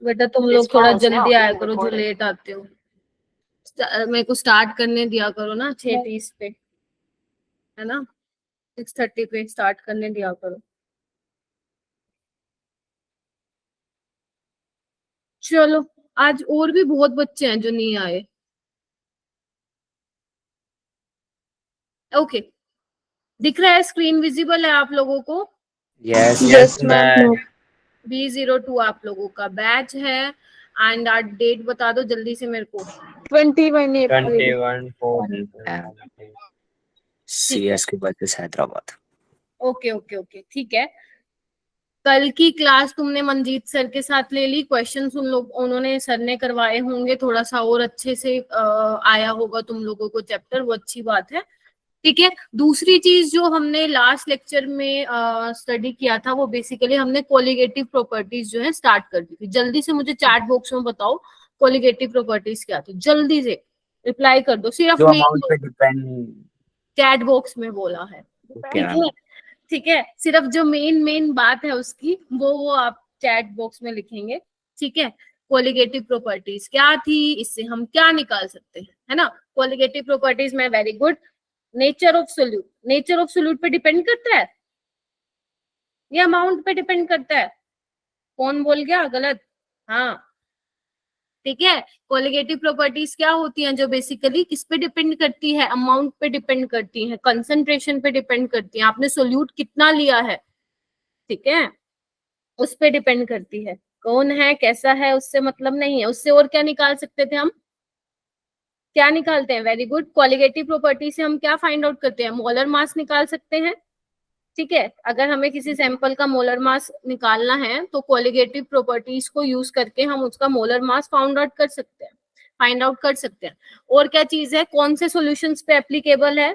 बेटा तुम लोग थोड़ा जल्दी आया करो जो लेट आते हो। मेरे को स्टार्ट करने दिया करो ना 6:30 पे, है ना, 6:30 पे स्टार्ट करने दिया करो। चलो, आज और भी बहुत बच्चे हैं जो नहीं आए। ओके, दिख रहा है, स्क्रीन विजिबल है आप लोगों को? Yes ma'am. B02 आप लोगों का बैच है। एंड आज डेट बता दो जल्दी से मेरे को। 21 अप्रैल। 21 CS के versus Hyderabad. Okay okay okay, ठीक है। कल की क्लास तुमने मंजीत सर के साथ ले ली, क्वेश्चंस उन्होंने सर ने करवाए होंगे, थोड़ा सा और अच्छे से आया होगा तुम लोगों को चैप्टर, वो अच्छी बात है। ठीक है, दूसरी चीज जो हमने लास्ट लेक्चर में स्टडी किया था वो बेसिकली हमने कोलिगेटिव प्रॉपर्टीज जो है स्टार्ट कर दी थी। जल्दी से मुझे चैट बॉक्स में बताओ कोलिगेटिव प्रॉपर्टीज क्या थी, जल्दी से रिप्लाई कर दो। सिर्फ जो अमाउंट पे डिपेंड चैट बॉक्स में बोला है, ठीक है। सिर्फ जो मेन बात है उसकी वो आप चैट बॉक्स में लिखेंगे, ठीक है। कोलिगेटिव प्रॉपर्टीज क्या थी, इससे हम क्या निकाल सकते हैं, है ना। कोलिगेटिव प्रॉपर्टीज में very good. Nature of solute, nature of solute पे डिपेंड करता है या अमाउंट पे डिपेंड करता है? कौन बोल गया गलत? हाँ, ठीक है। कोलिगेटिव प्रॉपर्टीज क्या होती हैं जो बेसिकली किस पे डिपेंड करती है? अमाउंट पे डिपेंड करती है, कंसंट्रेशन पे डिपेंड करती है, आपने सोल्यूट कितना लिया है, ठीक है, उस पे डिपेंड करती है। कौन है कैसा है उससे मतलब नहीं है। उससे और क्या निकाल सकते थे हम? क्या निकालते हैं? Very good. कोलिगेटिव प्रॉपर्टी से हम क्या फाइंड आउट करते हैं? मोलर मास निकाल सकते हैं, ठीक है। अगर हमें किसी सैंपल का मोलर मास निकालना है तो कोलिगेटिव प्रॉपर्टीज को यूज करके हम उसका मोलर मास फाइंड आउट कर सकते हैं। और क्या चीज है, कौन से सॉल्यूशंस पे एप्लीकेबल है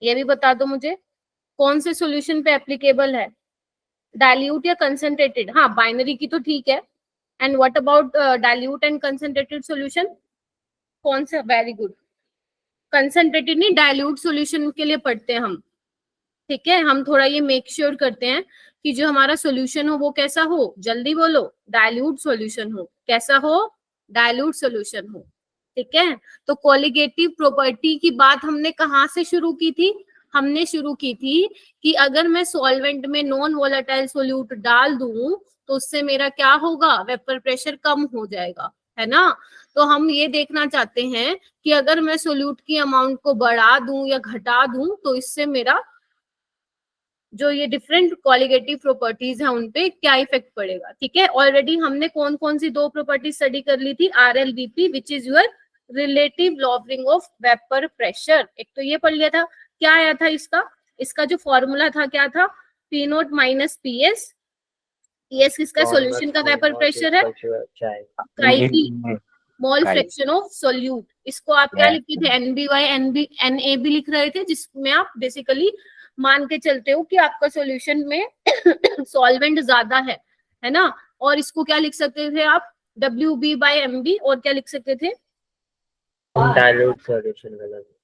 ये भी बता दो मुझे। कौन से सॉल्यूशन पे एप्लीकेबल है? डाइल्यूट या कंसंट्रेटेड? हाँ, बाइनरी की तो ठीक है। And what about dilute and concentrated solution? कौन सा? Very good. कंसंट्रेटेड नहीं, डाइल्यूट सॉल्यूशन के लिए पढ़ते हैं हम, ठीक है। हम थोड़ा ये मेक श्योर करते हैं कि जो हमारा सॉल्यूशन हो वो कैसा हो, जल्दी बोलो। डाइल्यूट सॉल्यूशन हो। कैसा हो? डाइल्यूट सॉल्यूशन हो, ठीक है। तो कोलिगेटिव प्रॉपर्टी की बात हमने कहाँ से शुरू की थी? हमने शुरू की थी कि अगर मैं सॉल्वेंट में नॉन वोलेटाइल सोल्यूट डाल दूं तो उससे मेरा क्या होगा? वेपर प्रेशर कम हो जाएगा, है ना। तो हम ये देखना चाहते हैं कि अगर मैं सोल्यूट की अमाउंट को बढ़ा दूं या घटा दूं तो इससे मेरा जो ये डिफरेंट कोलिगेटिव प्रॉपर्टीज है उनपे क्या इफेक्ट पड़ेगा, ठीक है। ऑलरेडी हमने कौन कौन सी दो प्रॉपर्टी स्टडी कर ली थी? RLVP which is your relative lowering of vapour pressure, एक तो ये पढ़ लिया था। क्या आया था इसका जो फॉर्मूला था क्या था? P0 minus PS। PS किसका? सॉल्यूशन का वेपर प्रेशर है, मोल फ्रैक्शन ऑफ सोल्यूट। इसको आप क्या लिखते थे? NBY NAB लिख रहे थे, जिसमें आप बेसिकली मान के चलते हो कि आपका सॉल्यूशन में सॉल्वेंट ज्यादा है ना। और इसको क्या लिख सकते थे आप? WB/MB। और क्या लिख सकते थे? डाइल्यूट सॉल्यूशन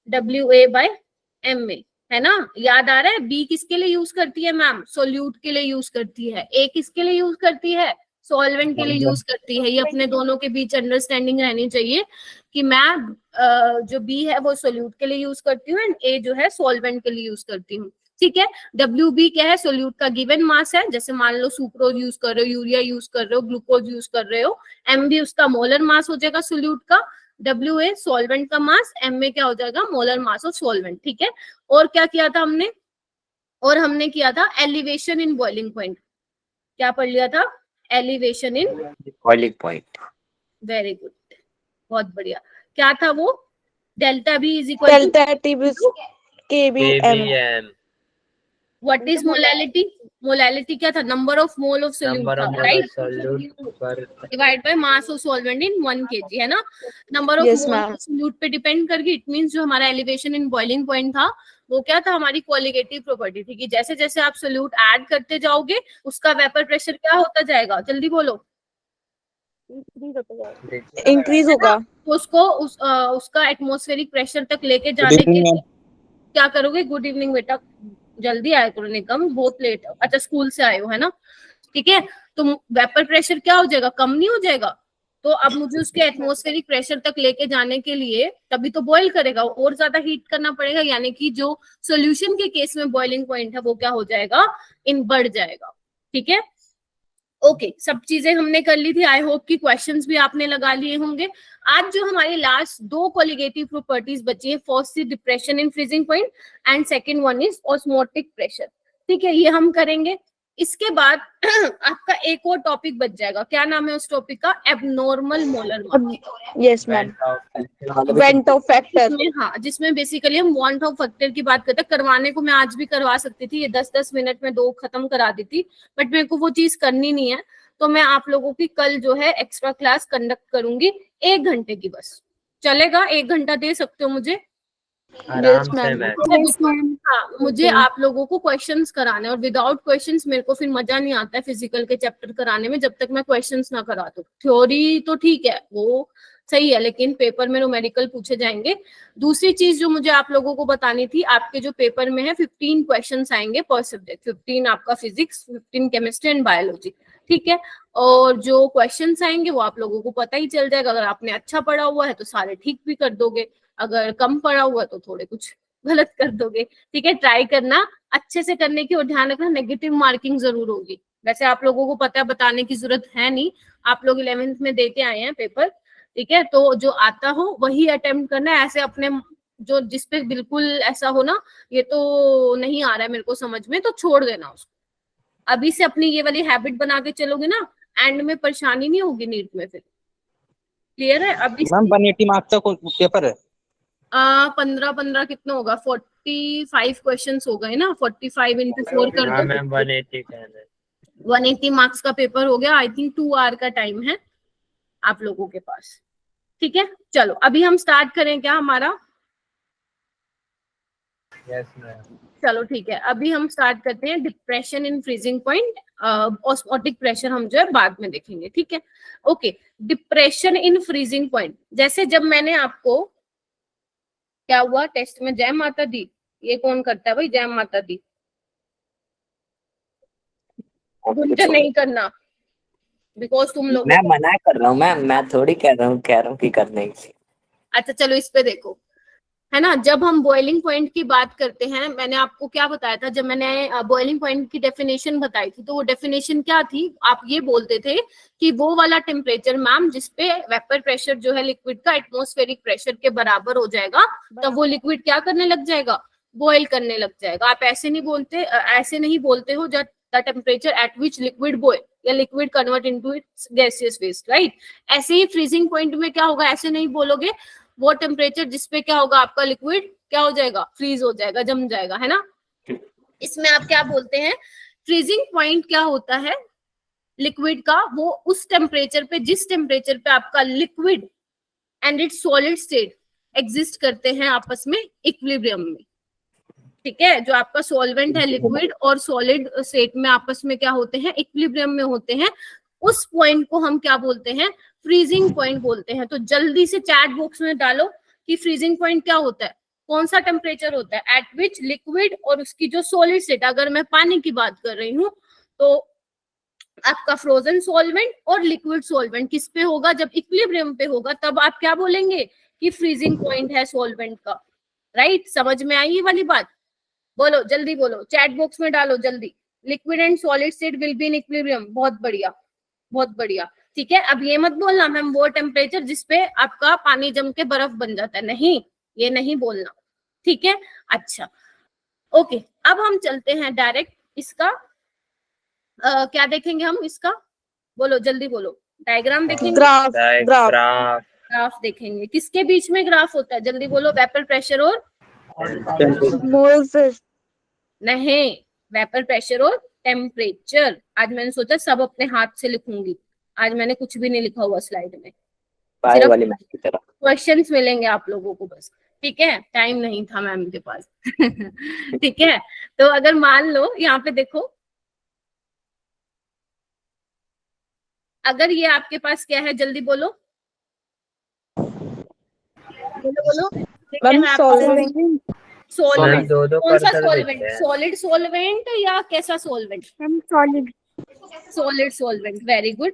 WA/MA, है ना। याद आ रहा है? B किसके लिए यूज करती है मैम? सोल्यूट के लिए यूज करती है। A किसके लिए यूज करती है? सॉल्वेंट के लिए यूज करती है। ये अपने दोनों के बीच अंडरस्टैंडिंग रहनी चाहिए कि मैं जो B है वो सोल्यूट के लिए यूज करती हूँ एंड A जो है सॉल्वेंट के लिए यूज करती हूँ, ठीक है। WB क्या है? सोल्यूट का गिवन मास है। जैसे मान लो सुक्रोज यूज कर रहे हो, यूरिया यूज कर रहे हो, ग्लूकोज यूज कर रहे हो। MB उसका मोलर मास हो जाएगा सोल्यूट का। WA सॉल्वेंट का मास, MA क्या हो जाएगा? मोलर मास ऑफ सॉल्वेंट, ठीक है। और क्या किया था हमने? और हमने किया था एलिवेशन इन बॉइलिंग पॉइंट। क्या पढ़ लिया था? Elevation in boiling point. Very good, बहुत बढ़िया। क्या था वो? Delta B is equal delta T KBM। What is molality? Molality क्या था? Number of mole of solute था, right, divide by mass of solvent in 1 kg, है ना। Number of mole of solute पे डिपेंड करके इट मींस जो हमारा elevation in boiling point था वो क्या था? हमारी कोलिगेटिव प्रॉपर्टी थी कि जैसे जैसे आप सोल्यूट ऐड करते जाओगे उसका वेपर प्रेशर क्या होता जाएगा? जल्दी बोलो। इंक्रीज होगा। उसको उसका एटमॉस्फेरिक प्रेशर तक लेके जाने के लिए क्या करोगे? गुड इवनिंग बेटा, जल्दी आया करो, निकम बहुत लेट है। अच्छा, स्कूल से आए हो, है ना। ठीक है, तो वेपर प्रेशर क्या हो जाएगा, कम नहीं हो जाएगा। तो अब मुझे उसके एटमॉस्फेरिक प्रेशर तक लेके जाने के लिए तभी तो बॉईल करेगा, और ज्यादा हीट करना पड़ेगा, यानी कि जो सॉल्यूशन के केस में बॉइलिंग पॉइंट है वो क्या हो जाएगा, बढ़ जाएगा। ठीक है, ओके, सब चीजें हमने कर ली थी। आई होप कि क्वेश्चंस भी आपने लगा लिए होंगे। आज जो हमारी लास्ट 2 कोलिगेटिव प्रॉपर्टीज बची है, first is depression in freezing point and second one is osmotic pressure. ठीक है, ये हम करेंगे। इसके बाद आपका एक और टॉपिक बच जाएगा, क्या नाम है उस टॉपिक का, abnormal molar mass. Yes ma'am, went of factor. हाँ, जिसमें बेसिकली हम वांट ऑफ फैक्टर की बात करते हैं। करवाने को मैं आज भी करवा सकती थी, ये 10-10 मिनट में 2 खत्म करा दी थी, बट मेरे को वो चीज करनी नहीं है। तो मैं आप लोगों की कल जो है एक्स्ट्रा क्लास कंडक्ट करूंगी 1 घंटे की, बस चलेगा? 1 घंटा दे सकते हो मुझे? आराम से मैम। हाँ, मुझे आप लोगों को क्वेश्चंस कराने, और विदाउट क्वेश्चंस मेरे को फिर मजा नहीं आता है फिजिकल के चैप्टर कराने में, जब तक मैं क्वेश्चंस ना करा दूं। थ्योरी तो ठीक है, वो सही है, लेकिन पेपर में न्यूमेरिकल पूछे जाएंगे। दूसरी चीज जो मुझे आप लोगों को बतानी थी, आपके जो पेपर में है 15 क्वेश्चंस आएंगे पर सब्जेक्ट, 15 आपका फिजिक्स, 15 केमिस्ट्री एंड बायोलॉजी। ठीक है, और जो क्वेश्चंस आएंगे वो आप लोगों को पता ही चल जाएगा। अगर आपने अच्छा पढ़ा हुआ है तो सारे ठीक भी कर दोगे, अगर कम पढ़ा हुआ है तो थोड़े कुछ गलत कर दोगे। ठीक है, ट्राई करना अच्छे से करने की, और ध्यान रखना नेगेटिव मार्किंग जरूर होगी। वैसे आप लोगों को पता है, बताने की जरूरत है नहीं, आप लोग 11th में दे के आए हैं पेपर। ठीक है, तो जो आता हो वही अटेम्प्ट करना है। ऐसे अपने जो जिसपे बिल्कुल ऐसा हो ना, ये तो नहीं आ रहा है मेरे को समझ में, तो छोड़ देना उसको। अभी से अपनी ये वाली हैबिट बना के चलोगे ना, एंड में परेशानी नहीं होगी नीट में फिर। क्लियर है? अभी मैम 180 मार्क्स का पेपर है। 15 कितना होगा, 45 क्वेश्चंस हो गए ना, 45 into 4 कर हाँ दो, मैम 180 का है। 180 मार्क्स का पेपर हो गया। आई थिंक 2 आवर का टाइम है आप लोगों के पास। ठीक है, चलो अभी हम स्टार्ट करें क्या हमारा? Yes ma'am. चलो ठीक है, अभी हम स्टार्ट करते हैं depression in freezing point. Osmotic pressure हम जो है बाद में देखेंगे। ठीक है, okay. Depression in freezing point, जैसे जब मैंने आपको, क्या हुआ टेस्ट में, जय माता दी, ये कौन करता है भाई, जय माता दी? गुंजन नहीं करना, बिकॉज तुम लोग, मैं मना कर रहा हूँ मैम, मैं थोड़ी कह रहा हूँ कि करने की। अच्छा चलो इस पे देखो, है ना, जब हम बॉइलिंग पॉइंट की बात करते हैं, मैंने आपको क्या बताया था, जब मैंने बॉइलिंग पॉइंट की डेफिनेशन बताई थी, तो वो डेफिनेशन क्या थी, आप ये बोलते थे कि वो वाला टेम्परेचर मैम जिसपे वेपर प्रेशर जो है लिक्विड का एटमॉस्फेरिक प्रेशर के बराबर हो जाएगा, तब वो लिक्विड क्या करने लग जाएगा, बॉयल करने लग जाएगा। आप ऐसे नहीं बोलते, ऐसे नहीं बोलते हो, जब the temperature at which liquid boil या liquid convert into its gaseous phase, right? ऐसे ही फ्रीजिंग पॉइंट में क्या होगा, ऐसे नहीं बोलोगे, वो टेम्परेचर जिसपे क्या होगा, आपका लिक्विड क्या हो जाएगा, फ्रीज हो जाएगा, जम जाएगा, है ना। इसमें आप क्या बोलते हैं, फ्रीजिंग पॉइंट क्या होता है लिक्विड का, वो उस टेम्परेचर पे, जिस टेम्परेचर पे आपका liquid and it's solid state exist करते हैं आपस में इक्विलिब्रियम में। ठीक है, जो आपका सॉल्वेंट है, लिक्विड और सॉलिड स्टेट में आपस में क्या होते हैं, इक्विलिब्रियम में होते हैं, उस पॉइंट को हम क्या बोलते हैं, फ्रीजिंग पॉइंट बोलते हैं। तो जल्दी से चैट बॉक्स में डालो कि फ्रीजिंग पॉइंट क्या होता है, कौन सा टेम्परेचर होता है एट विच लिक्विड और उसकी जो सॉलिड स्टेट, अगर मैं पानी की बात कर रही हूँ तो आपका फ्रोजन सॉल्वेंट और लिक्विड सॉल्वेंट किस पे होगा, जब इक्विलिब्रियम पे होगा, तब आप क्या बोलेंगे कि फ्रीजिंग पॉइंट है सॉल्वेंट का, राइट? समझ में आई ये वाली बात? बोलो जल्दी बोलो, चैट बॉक्स में डालो जल्दी। Liquid and solid state will be in equilibrium, बहुत बढ़िया, बहुत बढ़िया। ठीक है, अब ये मत बोलना मैम वो टेम्परेचर जिसपे आपका पानी जम के बर्फ बन जाता है, नहीं, ये नहीं बोलना। ठीक है, अच्छा ओके। अब हम चलते हैं डायरेक्ट इसका क्या देखेंगे हम, इसका बोलो जल्दी बोलो, डायग्राम देखेंगे, ग्राफ, ग्राफ, ग्राफ देखेंगे। किसके बीच में ग्राफ होता है, जल्दी बोलो, वेपर प्रेशर और मोल्स, नहीं, वेपर प्रेशर और टेम्परेचर। आज मैंने सोचा सब अपने हाथ से लिखूंगी, आज मैंने कुछ भी नहीं लिखा हुआ स्लाइड में, सिर्फ वाली मैम की तरह क्वेश्चंस मिलेंगे आप लोगों को बस। ठीक है, टाइम नहीं था मैम के पास। ठीक है, तो अगर मान लो यहाँ पे देखो, अगर ये आपके पास क्या है, जल्दी बोलो बोलो बोलो, सॉल्वेंट, कौन सा सॉल्वेंट, सॉलिड सॉल्वेंट या कैसा solvent, solid solid solvent, very good.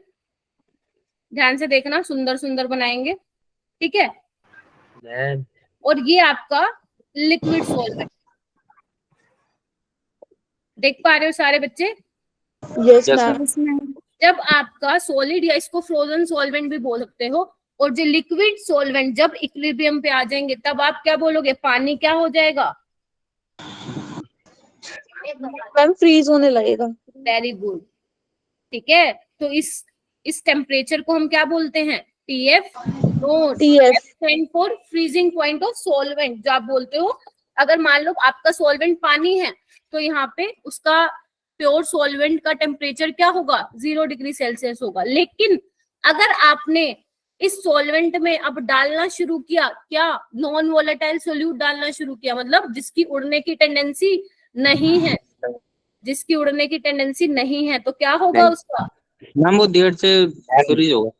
ध्यान से देखना, सुंदर सुंदर बनाएंगे, ठीक है। मैम और ये आपका लिक्विड सॉल्वेंट, देख पा रहे हो सारे बच्चे? यस Yes, मैम जब आपका सॉलिड, या इसको फ्रोजन सॉल्वेंट भी बोल सकते हो, और जो लिक्विड सॉल्वेंट जब इक्विलिब्रियम पे आ जाएंगे तब आप क्या बोलोगे? पानी क्या हो जाएगा? मैम फ्रीज होने लगेगा। वेरी गुड, ठीक है। तो इस टेम्परेचर को हम क्या बोलते हैं? TF. Note, TF stand for freezing point of solvent. जो आप बोलते हो, अगर मान लो आपका सॉल्वेंट पानी है, तो यहाँ पे उसका प्योर सॉल्वेंट का टेम्परेचर क्या होगा? 0 डिग्री सेल्सियस होगा। लेकिन अगर आपने इस सॉल्वेंट में अब डालना शुरू किया, क्या? नॉन वोलेटाइल सोल्यूट डालना शुरू किया, मतलब जिसकी उड़ने की टेंडेंसी नहीं है, जिसकी उड़ने की टेंडेंसी नहीं है, तो क्या होगा नहीं। उसका? मैम वो देर से फ्रीज होगा।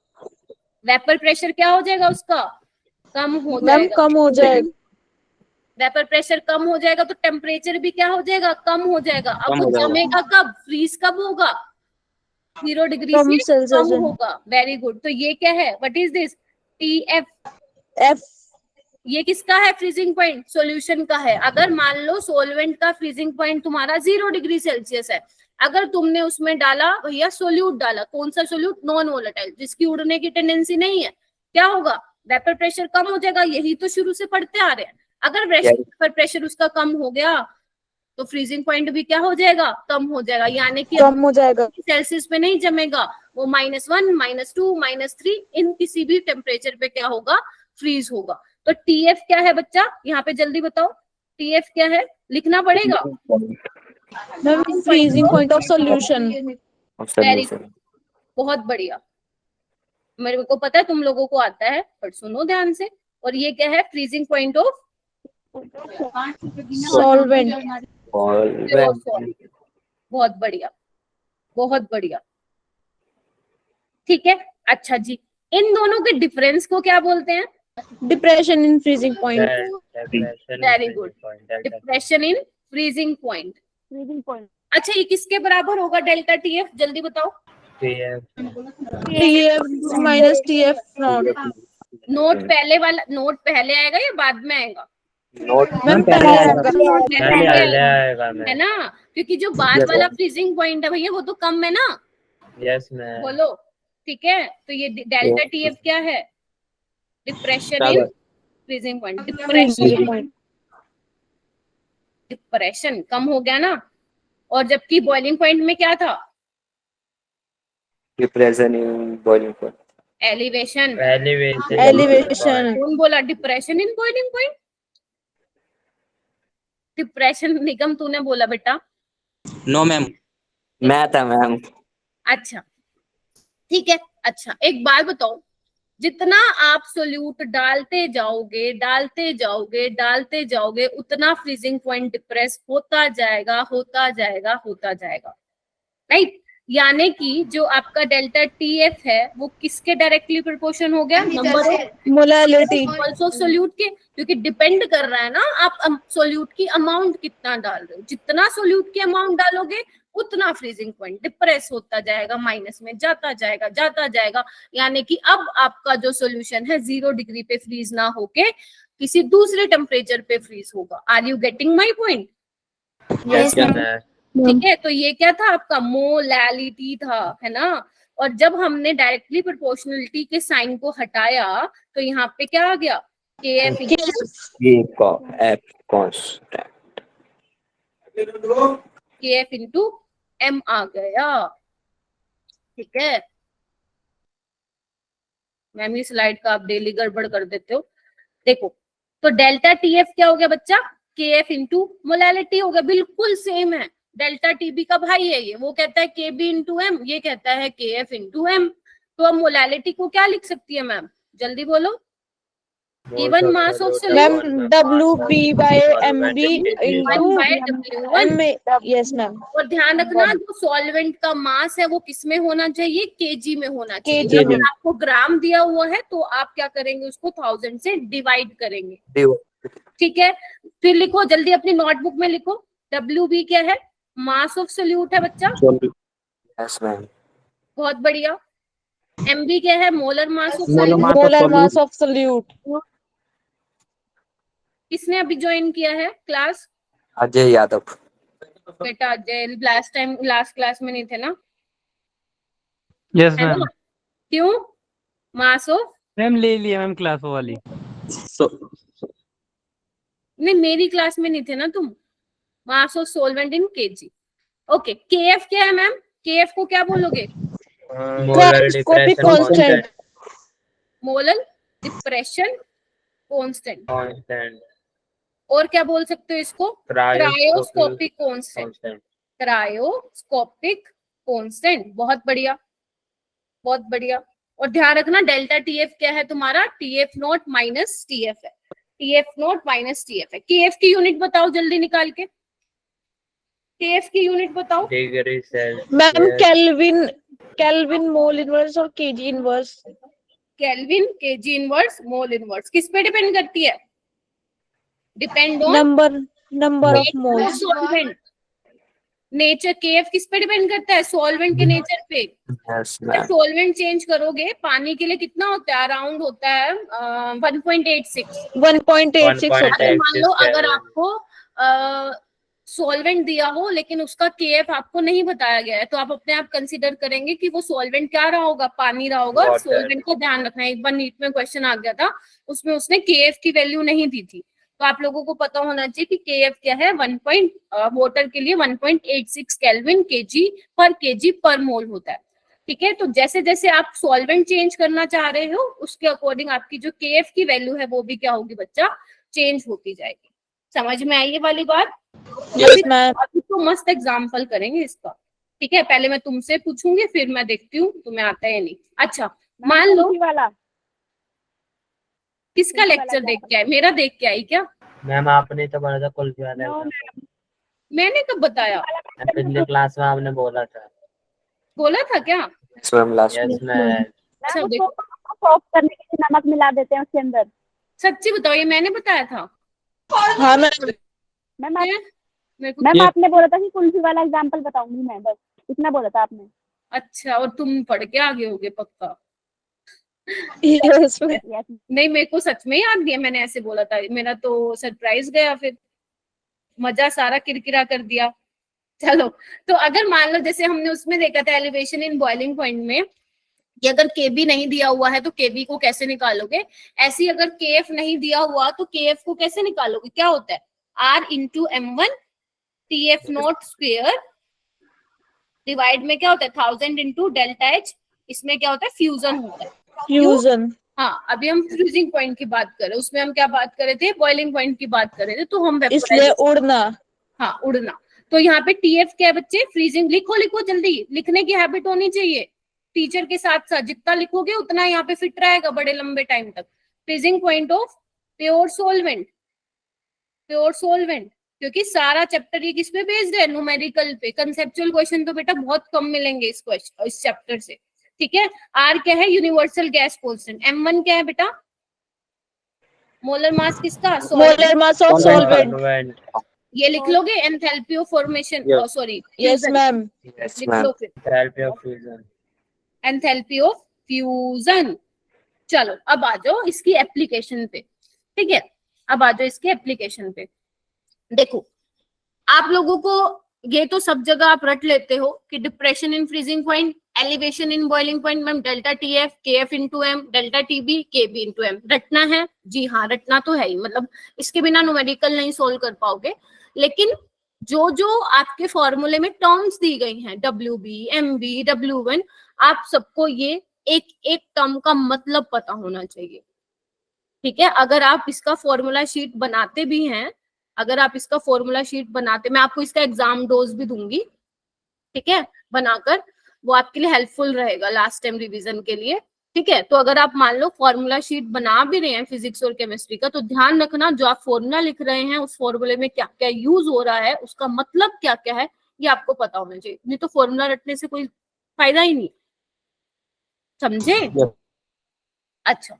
वेपर प्रेशर क्या हो जाएगा उसका? कम हो मैम जाएगा। कम हो जाएगा। वेपर प्रेशर कम हो जाएगा तो टेम्परेचर भी क्या हो जाएगा? कम हो जाएगा। अब कम वो हो जाएगा। जमेगा कब? फ्रीज कब होगा? 0 डिग्री कम से सेल्सियस कम होगा। Very good. तो ये क्या है? What is this? TF. F ये किसका है फ्रीजिंग पॉइंट? सॉल्यूशन का है। अगर मान लो सॉल्वेंट का फ्रीजिंग पॉइंट तुम्हारा 0 डिग्री सेल्सियस है, अगर तुमने उसमें डाला भैया सोल्यूट डाला, कौन सा सोल्यूट? नॉन वोलेटाइल, जिसकी उड़ने की टेंडेंसी नहीं है, क्या होगा? वेपर प्रेशर कम हो जाएगा। यही तो शुरू से पढ़ते आ रहे हैं। अगर वेपर प्रेशर उसका कम हो गया तो फ्रीजिंग पॉइंट भी क्या हो जाएगा? कम हो जाएगा। यानी कि कम हो जाएगा। सेल्सियस पे नहीं जमेगा, वो -1, -2, -3 इन किसी भी टेम्परेचर पे क्या होगा? फ्रीज होगा। तो टीएफ क्या है बच्चा? यहाँ पे जल्दी बताओ, टीएफ क्या है? लिखना पड़ेगा। Ma'am freezing point of solution. Very good, बहुत बढ़िया। मेरे को पता है तुम लोगों को आता है, पर सुनो ध्यान से। और ये क्या है? Freezing point of solvent. बहुत बढ़िया, बहुत बढ़िया, ठीक है। अच्छा जी, इन दोनों के डिफरेंस को क्या बोलते हैं? Depression in freezing point. Very good, depression in freezing point. अच्छा, ये किसके बराबर होगा डेल्टा टीएफ? जल्दी बताओ। TF minus TF not. Note पहले वाला, नोट पहले आएगा या बाद में आएगा? मैम पहले आएगा। पहले आएगा, है ना? क्योंकि जो बाद Yes, वाला फ्रीजिंग पॉइंट है भैया, वो तो कम है ना। Yes ma'am. बोलो, ठीक है। तो ये डेल्टा टीएफ क्या है? Depression in freezing point. Depression कम हो गया ना। और जबकि बॉइलिंग पॉइंट में क्या था? Depression in boiling point. Elevation. Elevation. कौन बोला depression in boiling point? Depression Nigam तूने बोला बेटा। No ma'am. मैं था मैम। अच्छा, ठीक है। अच्छा, एक बात बताओ, जितना आप सोल्यूट डालते जाओगे, डालते जाओगे, डालते जाओगे, उतना फ्रीजिंग पॉइंट डिप्रेस होता जाएगा, होता जाएगा, होता जाएगा, राइट? यानी कि जो आपका डेल्टा टीएफ है वो किसके डायरेक्टली प्रोपोर्शन हो गया? Number of molality. Moles of solute के। क्योंकि डिपेंड कर रहा है ना आप सोल्यूट की अमाउंट कितना डाल रहे हो। जितना सोल्यूट की अमाउंट डालोगे उतना फ्रीजिंग पॉइंट डिप्रेस होता जाएगा, माइनस में जाता जाएगा, जाता जाएगा। यानी कि अब आपका जो सोल्यूशन है 0 डिग्री पे फ्रीज ना होके किसी दूसरे टेम्परेचर पे फ्रीज होगा। Are you getting my point? Yes ठीक है। तो ये क्या था? आपका मोलैलिटी था, है ना? और जब हमने डायरेक्टली प्रोपोर्शनलिटी के साइन को हटाया तो यहाँ पे क्या आ गया? KF इंटू M आ गया, ठीक है। मैम ये स्लाइड का आप डेली गड़बड़ कर देते हो। देखो, तो डेल्टा टीएफ क्या हो गया बच्चा? KF इंटू मोलैलिटी हो गया। बिल्कुल सेम है। डेल्टा टीबी का भाई है ये, वो कहता है KB इंटू M, ये कहता है KF इंटू M। तो अब मोलैलिटी को क्या लिख सकती है मैम? जल्दी बोलो। Given mass of ma'am solute WB by MB into M। Yes ma'am. और ध्यान रखना, जो सॉल्वेंट का मास है वो किसमें होना चाहिए? केजी में होना चाहिए। kg में। अगर आपको ग्राम दिया हुआ है तो आप क्या करेंगे? उसको 1000 से डिवाइड करेंगे, ठीक है। फिर लिखो जल्दी अपनी नोटबुक में लिखो, WB क्या है? मास ऑफ सोल्यूट है बच्चा। Yes ma'am. बहुत बढ़िया। MB क्या है? Molar mass of Molar mass of Molar solute. mass of solute. किसने अभी ज्वाइन किया है क्लास? अजय यादव। बेटा अजय लास्ट क्लास में नहीं थे ना, यस है मैम। ना? क्यों? मास ऑफ, मैम ले लिया मैम क्लास वो वाली। So, नहीं मेरी क्लास में नहीं थे ना तुम। Mass of solvent in KG. Okay, KF क्या है मैम? KF को क्या बोलोगे? Microscopic constant. Molar depression constant. और क्या बोल सकते हो इसको? Cryoscopic constant. Cryoscopic constant. बहुत बढ़िया, बहुत बढ़िया। और ध्यान रखना डेल्टा TF क्या है तुम्हारा? TF नॉट माइनस TF है। TF नॉट माइनस TF है। KF की यूनिट बताओ जल्दी निकाल के। KF की यूनिट बताओ। मैम केल्विन मोल इनवर्स और KG inverse. Kelvin, KG inverse, mole inverse. किस पे डिपेंड करती है? Depend on number of moles. Solvent. Nature. KF किस पे डिपेंड करता है? सॉल्वेंट के नेचर पे। Yes ma'am. सॉल्वेंट चेंज करोगे, पानी के लिए कितना होता है? अराउंड होता है 1.86। 1.86 होता है। मान लो अगर आपको सॉल्वेंट दिया हो लेकिन उसका KF आपको नहीं बताया गया है, तो आप अपने आप कंसीडर करेंगे कि वो सॉल्वेंट क्या रहा होगा? पानी रहा होगा। सॉल्वेंट का ध्यान रखना है। एक बार नीट में क्वेश्चन आ गया था, उसमें उसने KF की वैल्यू नहीं दी थी, तो आप लोगों को पता होना चाहिए कि KF क्या है। वाटर के लिए 1.86 केल्विन केजी पर मोल होता है। ठीक है, तो जैसे जैसे आप सॉल्वेंट चेंज करना चाह रहे हो उसके अकॉर्डिंग आपकी जो KF की वैल्यू है वो भी क्या होगी बच्चा? चेंज होती जाएगी। समझ में आई ये वाली बात? Yes ma'am. अभी तो मस्त एग्जाम्पल करेंगे इसका। ठीक है, पहले मैं तुमसे पूछूंगी फिर मैं देखती हूँ तुम्हें आता है या नहीं। अच्छा, मान लो वाला किसका लेक्चर देख के आए? मेरा देख के आई क्या? मैम आपने तो बोला था कुल्फी वाला No, एग्जाम्पल। मैंने कब बताया? पिछले क्लास में आपने बोला था। बोला था क्या? यस मैम लास्ट यस में। मैम। अच्छा उसको देखो, सॉफ्ट करने के लिए नमक मिला देते हैं उसके अंदर। सच्ची बताओ ये मैंने बताया था? हाँ मैम। मैम मेरे को मैम आपने बोला था कि कुल्फी वाला एग्जांपल बताऊंगी मैं, बस इतना बोला था आपने। अच्छा, और तुम पढ़ के आगे होगे पक्का? Yes ma'am. यस नहीं, मेरे को सच में याद नहीं है मैंने ऐसे बोला था। मेरा तो सरप्राइज गया, फिर मजा सारा किरकिरा कर दिया। चलो, तो अगर मान लो जैसे हमने उसमें देखा था एलिवेशन इन बॉइलिंग पॉइंट में कि अगर KB नहीं दिया हुआ है तो KB को कैसे निकालोगे, ऐसी अगर KF नहीं दिया हुआ तो KF को कैसे निकालोगे? क्या होता है? R into M1 TF naught square divide में क्या होता है? 1000 इंटू डेल्टा H। इसमें क्या होता है? फ्यूजन होता है। फ्यूजन। हाँ, अभी हम फ्रीजिंग पॉइंट की बात कर रहे हैं, उसमें हम क्या बात कर रहे थे? बॉइलिंग पॉइंट की बात कर रहे थे, तो हम इसलिए उड़ना। हाँ, उड़ना। तो यहाँ पे TF क्या है बच्चे? फ्रीजिंग। लिखो लिखो जल्दी, लिखने की हैबिट होनी चाहिए। टीचर के साथ साथ जितना लिखोगे उतना यहाँ पे फिट रहेगा बड़े लंबे टाइम तक। Freezing point of pure solvent. Pure solvent, क्योंकि सारा चैप्टर ये किस पे बेस्ड है? न्यूमेरिकल पे। कंसेप्चुअल क्वेश्चन तो बेटा बहुत कम मिलेंगे इस चैप्टर से। ठीक है। R क्या है? Universal gas constant. M1 क्या है बेटा? मोलर मास किसका? Molar mass of solvent. ये लिख लोगे? Enthalpy of formation, sorry yes ma'am. Yes लिख मैम। लो फिर। Enthalpy of fusion. Enthalpy of fusion. चलो अब आ जाओ इसकी एप्लीकेशन पे। ठीक है, अब आ जाओ इसके एप्लीकेशन पे। देखो, आप लोगों को ये तो सब जगह आप रट लेते हो कि depression in freezing point, elevation in boiling point ma'am delta TF KF into M, delta TB KB into M। रटना है? जी हाँ, रटना तो है ही। मतलब इसके बिना न्यूमेरिकल नहीं सोल्व कर पाओगे। लेकिन जो जो आपके फॉर्मूले में टर्म्स दी गई हैं, WB MB W1, आप सबको ये एक एक टर्म का मतलब पता होना चाहिए। ठीक है, अगर आप इसका फॉर्मूला शीट बनाते भी हैं, अगर आप इसका फॉर्मूला शीट बनाते, मैं आपको इसका एग्जाम डोज भी दूंगी, ठीक है, बनाकर, वो आपके लिए हेल्पफुल रहेगा लास्ट टाइम रिवीजन के लिए। ठीक है, तो अगर आप मान लो फॉर्मूला शीट बना भी रहे हैं फिजिक्स और केमिस्ट्री का, तो ध्यान रखना जो आप फॉर्मूला लिख रहे हैं उस फॉर्मूले में क्या क्या यूज हो रहा है, उसका मतलब क्या क्या है, ये आपको पता होना चाहिए। नहीं तो फॉर्मूला रटने से कोई फायदा ही नहीं। समझे? अच्छा,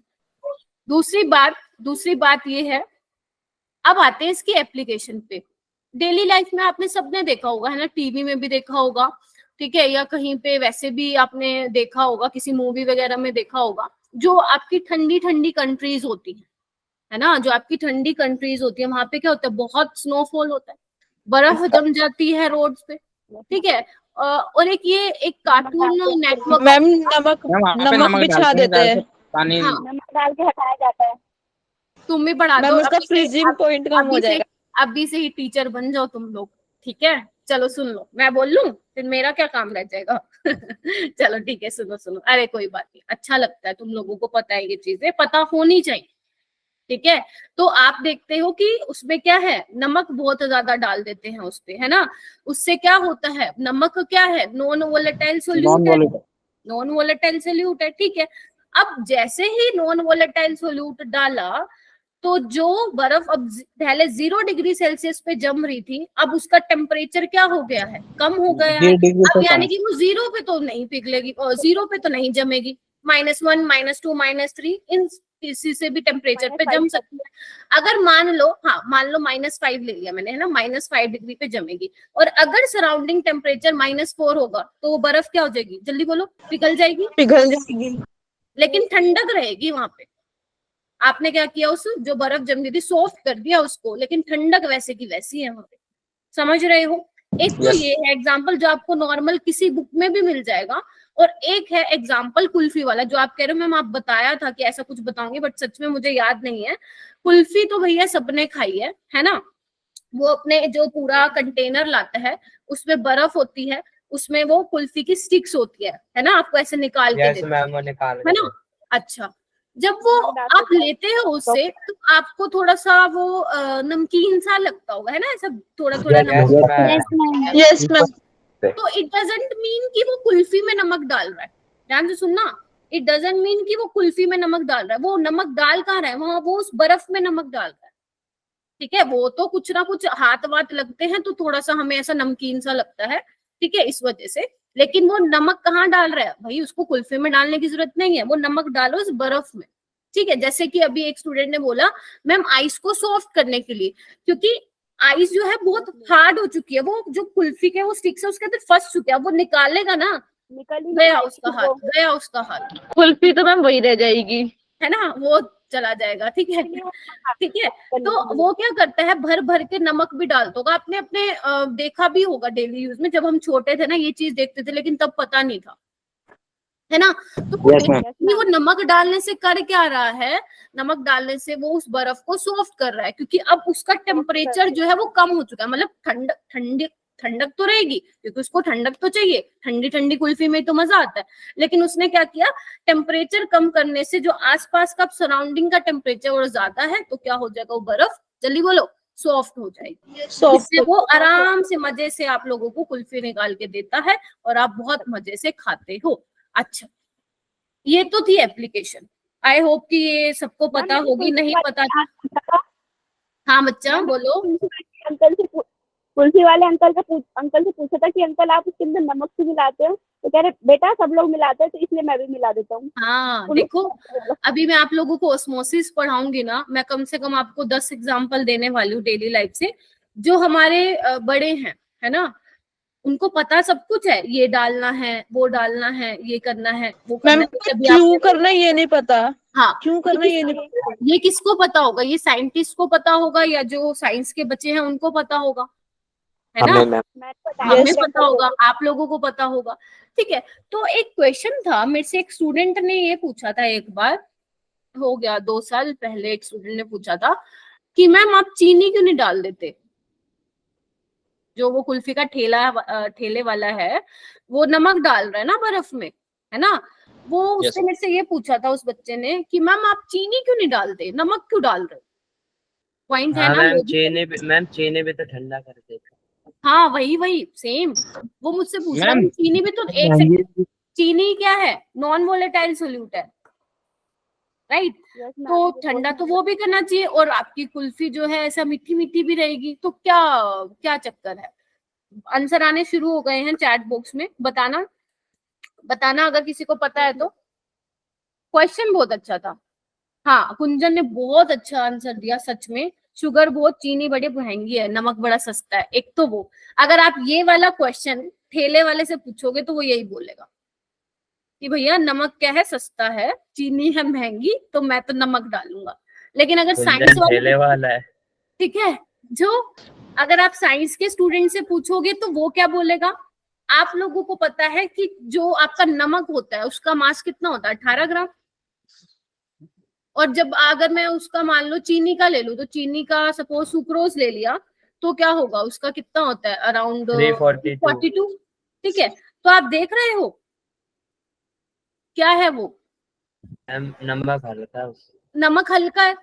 दूसरी बात ये है, अब आते हैं इसकी एप्लीकेशन पे। डेली लाइफ में आपने सबने देखा होगा, है ना, टीवी में भी देखा होगा, ठीक है, या कहीं पे वैसे भी आपने देखा होगा, किसी मूवी वगैरह में देखा होगा, जो आपकी ठंडी ठंडी कंट्रीज होती है ना, जो आपकी ठंडी कंट्रीज होती है, वहां पे क्या होता है, बहुत स्नोफॉल होता है, बर्फ जम जाती है रोड्स पे, ठीक है। और एक कार्टून नेटवर्क, मैम नमक मैम वहाँ पे नमक बिछा डालते हैं, देते हैं। पानी हाँ, नमक डाल के हटाया जाता है। तुम भी पढ़ा मैम दो, उसका फ्रीजिंग पॉइंट कम हो जाएगा। अभी से ही टीचर बन जाओ तुम लोग, ठीक है। चलो सुन लो, मैं बोल लूं फिर मेरा क्या काम रह जाएगा। चलो ठीक है, सुनो सुनो, अरे कोई बात नहीं, अच्छा लगता है, तुम लोगों को पता है, ये चीजें पता होनी चाहिए, ठीक है। तो आप देखते हो कि उसमें क्या है, नमक बहुत ज्यादा डाल देते हैं उस पे, है ना। उससे क्या होता है, नमक क्या है, नॉन वोलेटाइल सोल्यूट है, नॉन वोलेटाइल सोल्यूट है, ठीक है। अब जैसे ही नॉन वोलेटाइल सोल्यूट डाला, तो जो बर्फ अब पहले 0 डिग्री सेल्सियस पे जम रही थी, अब उसका टेम्परेचर क्या हो गया है, कम हो गया है। अब यानी कि वो 0 पे तो नहीं पिघलेगी, और 0 पे तो नहीं जमेगी, -1, -2, -3 इन किसी से भी टेम्परेचर पे जम सकती है। अगर मान लो -5 ले लिया मैंने, है ना, -5 डिग्री पे जमेगी, और अगर सराउंडिंग टेम्परेचर -4 होगा, तो वो बर्फ क्या हो जाएगी, जल्दी बोलो, पिघल जाएगी, पिघल जाएगी। लेकिन ठंडक रहेगी वहां पे। आपने क्या किया, उस जो बर्फ जम गई थी सॉफ्ट कर दिया उसको, लेकिन ठंडक वैसे की वैसी है वहां पे, समझ रहे हो। एक तो Yes. ये है एग्जाम्पल जो आपको नॉर्मल किसी बुक में भी मिल जाएगा, और एक है एग्जाम्पल कुल्फी वाला, जो आप कह रहे हो मैम आप बताया था कि ऐसा कुछ बताऊंगी, बट सच में मुझे याद नहीं है। कुल्फी तो भैया सबने खाई है ना। वो अपने जो पूरा कंटेनर लाता है, उसमें बर्फ होती है, उसमें वो कुल्फी की स्टिक्स होती है ना, आपको ऐसे निकाल के यस देते मैम, वो निकाल है ना। अच्छा, जब वो आप लेते हो उससे, तो आपको थोड़ा सा वो नमकीन सा लगता होगा, है ना, ऐसा थोड़ा थोड़ा यस नमक। Ma'am, yes ma'am. तो इट डजंट मीन कि वो कुल्फी में नमक डाल रहा है, ध्यान से सुनना, इट डजंट मीन कि वो कुल्फी में नमक डाल रहा है, वो नमक डाल कहाँ रहा है, वहां वो उस बर्फ में नमक डाल रहा है, ठीक है। वो तो कुछ ना कुछ हाथ वाथ लगते हैं, तो थोड़ा सा हमें ऐसा नमकीन सा लगता है, ठीक है, इस वजह से। लेकिन वो नमक कहाँ डाल रहा है भाई, उसको कुल्फी में डालने की जरूरत नहीं है, वो नमक डालो इस बर्फ में, ठीक है। जैसे कि अभी एक स्टूडेंट ने बोला मैम आइस को सॉफ्ट करने के लिए, क्योंकि आइस जो है बहुत हार्ड हो चुकी है, वो जो कुल्फी के वो स्टिक्स है उसके अंदर फंस चुके हैं, वो निकालेगा ना, निकल ही गया उसका हाथ, गया उसका हाथ, कुल्फी तो मैम वही रह जाएगी। है ना, वो चला जाएगा, ठीक है, ठीक है। तो वो क्या करता है, भर भर के नमक भी डालता होगा, आपने अपने देखा भी होगा डेली यूज में, जब हम छोटे थे ना ये चीज देखते थे, लेकिन तब पता नहीं था, है ना। तो वो नमक डालने से कर क्या रहा है, नमक डालने से वो उस बर्फ को सॉफ्ट कर रहा है, क्योंकि अब उसका टेम्परेचर जो है वो कम हो चुका है, मतलब ठंडक तो रहेगी, क्योंकि उसको ठंडक तो चाहिए, ठंडी ठंडी कुल्फी में तो मजा आता है। लेकिन उसने क्या किया, टेम्परेचर कम करने से जो आसपास का सराउंडिंग का टेम्परेचर और ज्यादा है, तो क्या हो जाएगा, वो बर्फ, जल्दी बोलो, सॉफ्ट हो जाएगी, इससे वो आराम से मजे से आप लोगों को कुल्फी निकाल के देता है, और आप बहुत मजे से खाते हो। अच्छा, ये तो थी एप्लीकेशन, आई होप कि ये सबको पता होगी, नहीं पता था। हाँ बच्चा बोलो। अंकल से कुल्फी वाले अंकल से पूछा था कि अंकल आप उसके अंदर नमक क्यों मिलाते हो, तो कह रहे बेटा सब लोग मिलाते हैं, तो इसलिए मैं भी मिला देता हूँ। हाँ देखो, अभी मैं आप लोगों को ऑस्मोसिस पढ़ाऊंगी ना, मैं कम से कम आपको 10 एग्जांपल देने वाली हूँ डेली लाइफ से, जो हमारे बड़े हैं, है ना, उनको पता सब कुछ है, ये डालना है, वो डालना है, ये करना है, वो करना मैम है, क्यों करना ये नहीं पता। हाँ क्यों करना ये नहीं पता। ये किसको पता होगा, ये साइंटिस्ट को पता होगा, या जो साइंस के बच्चे हैं उनको पता होगा, है ना, हमें पता होगा, आप लोगों को पता होगा, ठीक है। तो एक क्वेश्चन था मेरे से, एक स्टूडेंट ने ये पूछा था, एक बार हो गया 2 साल पहले, एक स्टूडेंट ने पूछा था कि मैम आप चीनी क्यों नहीं डाल देते, जो वो कुल्फी का ठेले वाला है, वो नमक डाल रहा है ना बर्फ में, है ना, वो उसने मेरे से ये पूछा था उस बच्चे ने कि मैम आप चीनी क्यों नहीं डालते, नमक क्यों डाल रहे हो, पॉइंट है ना। मैम चीनी भी तो ठंडा कर देता। हाँ वही सेम, वो मुझसे पूछ रहा है चीनी भी तो, एक सेकंड, चीनी क्या है, नॉन वोलेटाइल सोल्यूट है, राइट, तो ठंडा तो वो भी करना चाहिए, और आपकी कुल्फी जो है ऐसा मीठी मीठी भी रहेगी, तो क्या क्या चक्कर है। आंसर आने शुरू हो गए हैं चैट बॉक्स में, बताना अगर किसी को पता है तो। क्वेश्चन बहुत अच्छा था, हाँ कुंजन ने बहुत अच्छा आंसर दिया, सच में शुगर बहुत, चीनी बड़ी महंगी है, नमक बड़ा सस्ता है, एक तो वो, अगर आप ये वाला क्वेश्चन ठेले वाले से पूछोगे तो वो यही बोलेगा कि भैया नमक क्या है, सस्ता है, चीनी है महंगी, तो मैं तो नमक डालूंगा। लेकिन अगर साइंस वाले, ठेले वाला है। ठीक है, जो अगर आप साइंस के स्टूडेंट से पूछोगे तो वो क्या बोलेगा, आप लोगों को पता है कि जो आपका नमक होता है उसका मास कितना होता है, 18 ग्राम। और जब अगर मैं उसका मान लो चीनी का ले लूं, तो चीनी का सपोज सुक्रोज ले लिया तो क्या होगा, उसका कितना होता है, अराउंड 342। ठीक है, तो आप देख रहे हो क्या है वो, नमक हल्का है उससे। नमक हल्का है।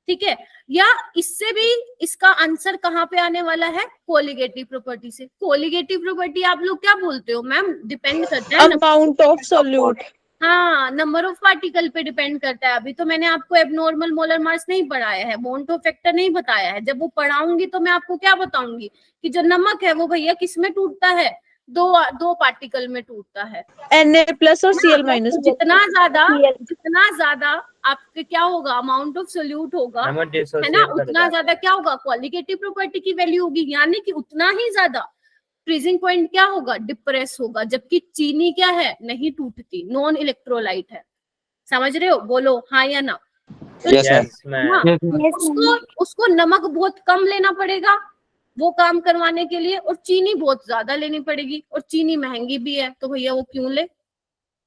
ठीक है, या इससे भी इसका आंसर कहाँ पे आने वाला है, कोलिगेटिव प्रॉपर्टी से। कोलिगेटिव प्रॉपर्टी आप लोग क्या बोलते हो मैम, डिपेंड करता है अमाउंट ऑफ सोल्यूट। हाँ, नंबर ऑफ पार्टिकल पे डिपेंड करता है। अभी तो मैंने आपको एबनॉर्मल मोलर मास नहीं पढ़ाया है, मोन्टो फैक्टर नहीं बताया है। जब वो पढ़ाऊंगी तो मैं आपको क्या बताऊंगी कि जो नमक है वो भैया किस में टूटता है, दो पार्टिकल में टूटता है, Na+ और Cl-। जितना ज्यादा आपके क्या होगा, अमाउंट ऑफ सोल्यूट होगा, नमक है ना, उतना ज्यादा क्या होगा, क्वालिटेटिव प्रॉपर्टी की वैल्यू होगी, यानी कि उतना ही ज्यादा फ्रीजिंग पॉइंट क्या होगा, डिप्रेस होगा। जबकि चीनी क्या है, नहीं टूटती, नॉन इलेक्ट्रोलाइट है। समझ रहे हो, बोलो हाँ या ना। Yes ma'am. उसको नमक बहुत कम लेना पड़ेगा वो काम करवाने के लिए, और चीनी बहुत ज्यादा लेनी पड़ेगी, और चीनी महंगी भी है, तो भैया वो क्यों ले,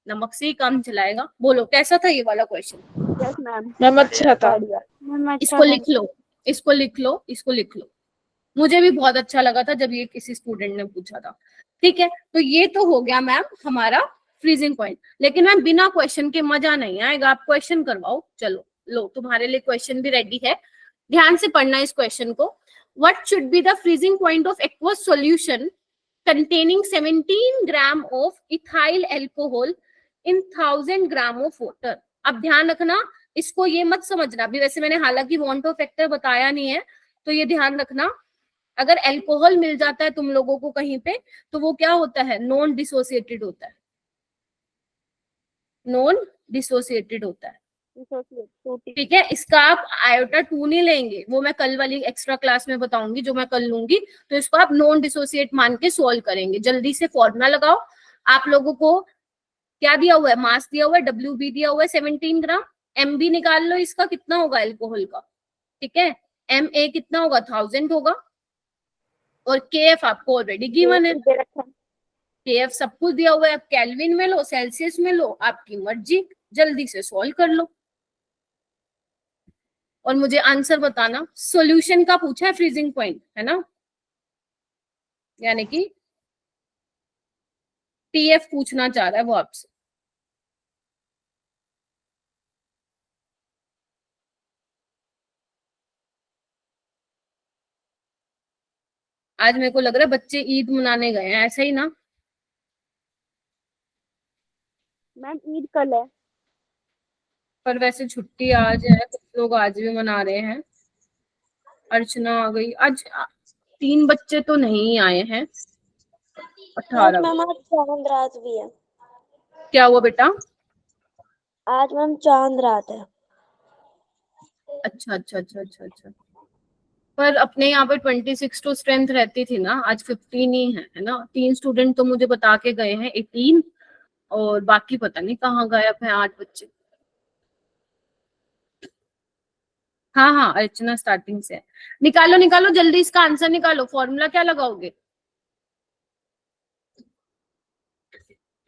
नमक से ही काम चलाएगा। बोलो कैसा था ये वाला क्वेश्चन। Yes ma'am. मैम अच्छा था। इसको लिख लो, इसको लिख लो, इसको लिख लो। मुझे भी बहुत अच्छा लगा था जब ये किसी स्टूडेंट ने पूछा था। ठीक है, तो ये तो हो गया मैम हमारा फ्रीजिंग पॉइंट। लेकिन मैम बिना क्वेश्चन के मजा नहीं आएगा, आप क्वेश्चन करवाओ। चलो लो, तुम्हारे लिए क्वेश्चन भी रेडी है, ध्यान से पढ़ना इस क्वेश्चन को। What should be the freezing point of aqueous solution containing 17 gram of ethyl alcohol in 1000 gram of water। अब ध्यान रखना, इसको ये मत समझना, अभी वैसे मैंने हालांकि वॉन्टो फैक्टर बताया नहीं है, तो ये ध्यान रखना, अगर अल्कोहल मिल जाता है तुम लोगों को कहीं पे, तो वो क्या होता है, नॉन डिसोसिएटेड होता है, नॉन डिसोसिएटेड होता है। ठीक है, इसका आप आयोटा 2 नहीं लेंगे, वो मैं कल वाली एक्स्ट्रा क्लास में बताऊंगी, जो मैं कल लूंगी। तो इसको आप नॉन डिसोसिएट मान के सॉल्व करेंगे। जल्दी से फॉर्मूला लगाओ। आप लोगों को क्या दिया हुआ है, मास दिया हुआ है, WB दिया हुआ है 17 ग्राम, MB निकाल लो इसका कितना होगा अल्कोहल का। ठीक है, MA कितना होगा, 1000 होगा, और KF आपको ऑलरेडी गिवन है, KF सब कुछ दिया हुआ है। आप केल्विन में लो, सेल्सियस में लो, आपकी मर्जी, जल्दी से सॉल्व कर लो और मुझे आंसर बताना। सॉल्यूशन का पूछा है, फ्रीजिंग पॉइंट है ना, यानी कि TF पूछना चाह रहा है वो आपसे। आज मेरे को लग रहा है बच्चे ईद मनाने गए हैं, ऐसा ही ना। मैम ईद कल है। पर वैसे छुट्टी आज है, कुछ लोग आज भी मना रहे हैं। अर्चना आ गई आज। 3 बच्चे तो नहीं आए हैं। 18 मैम आज चांद रात भी है। क्या हुआ बेटा? आज मैम चांद रात है। अच्छा अच्छा अच्छा अच्छा अच्छा। पर अपने यहाँ पे 26 तो स्ट्रेंथ रहती थी ना, आज 15 ही है ना। 3 स्टूडेंट तो मुझे बता के गए हैं 18, और बाकी पता नहीं कहाँ गायब है 8 बच्चे। हाँ हाँ, अर्चना स्टार्टिंग से है। निकालो निकालो जल्दी, इसका आंसर निकालो। फॉर्मूला क्या लगाओगे?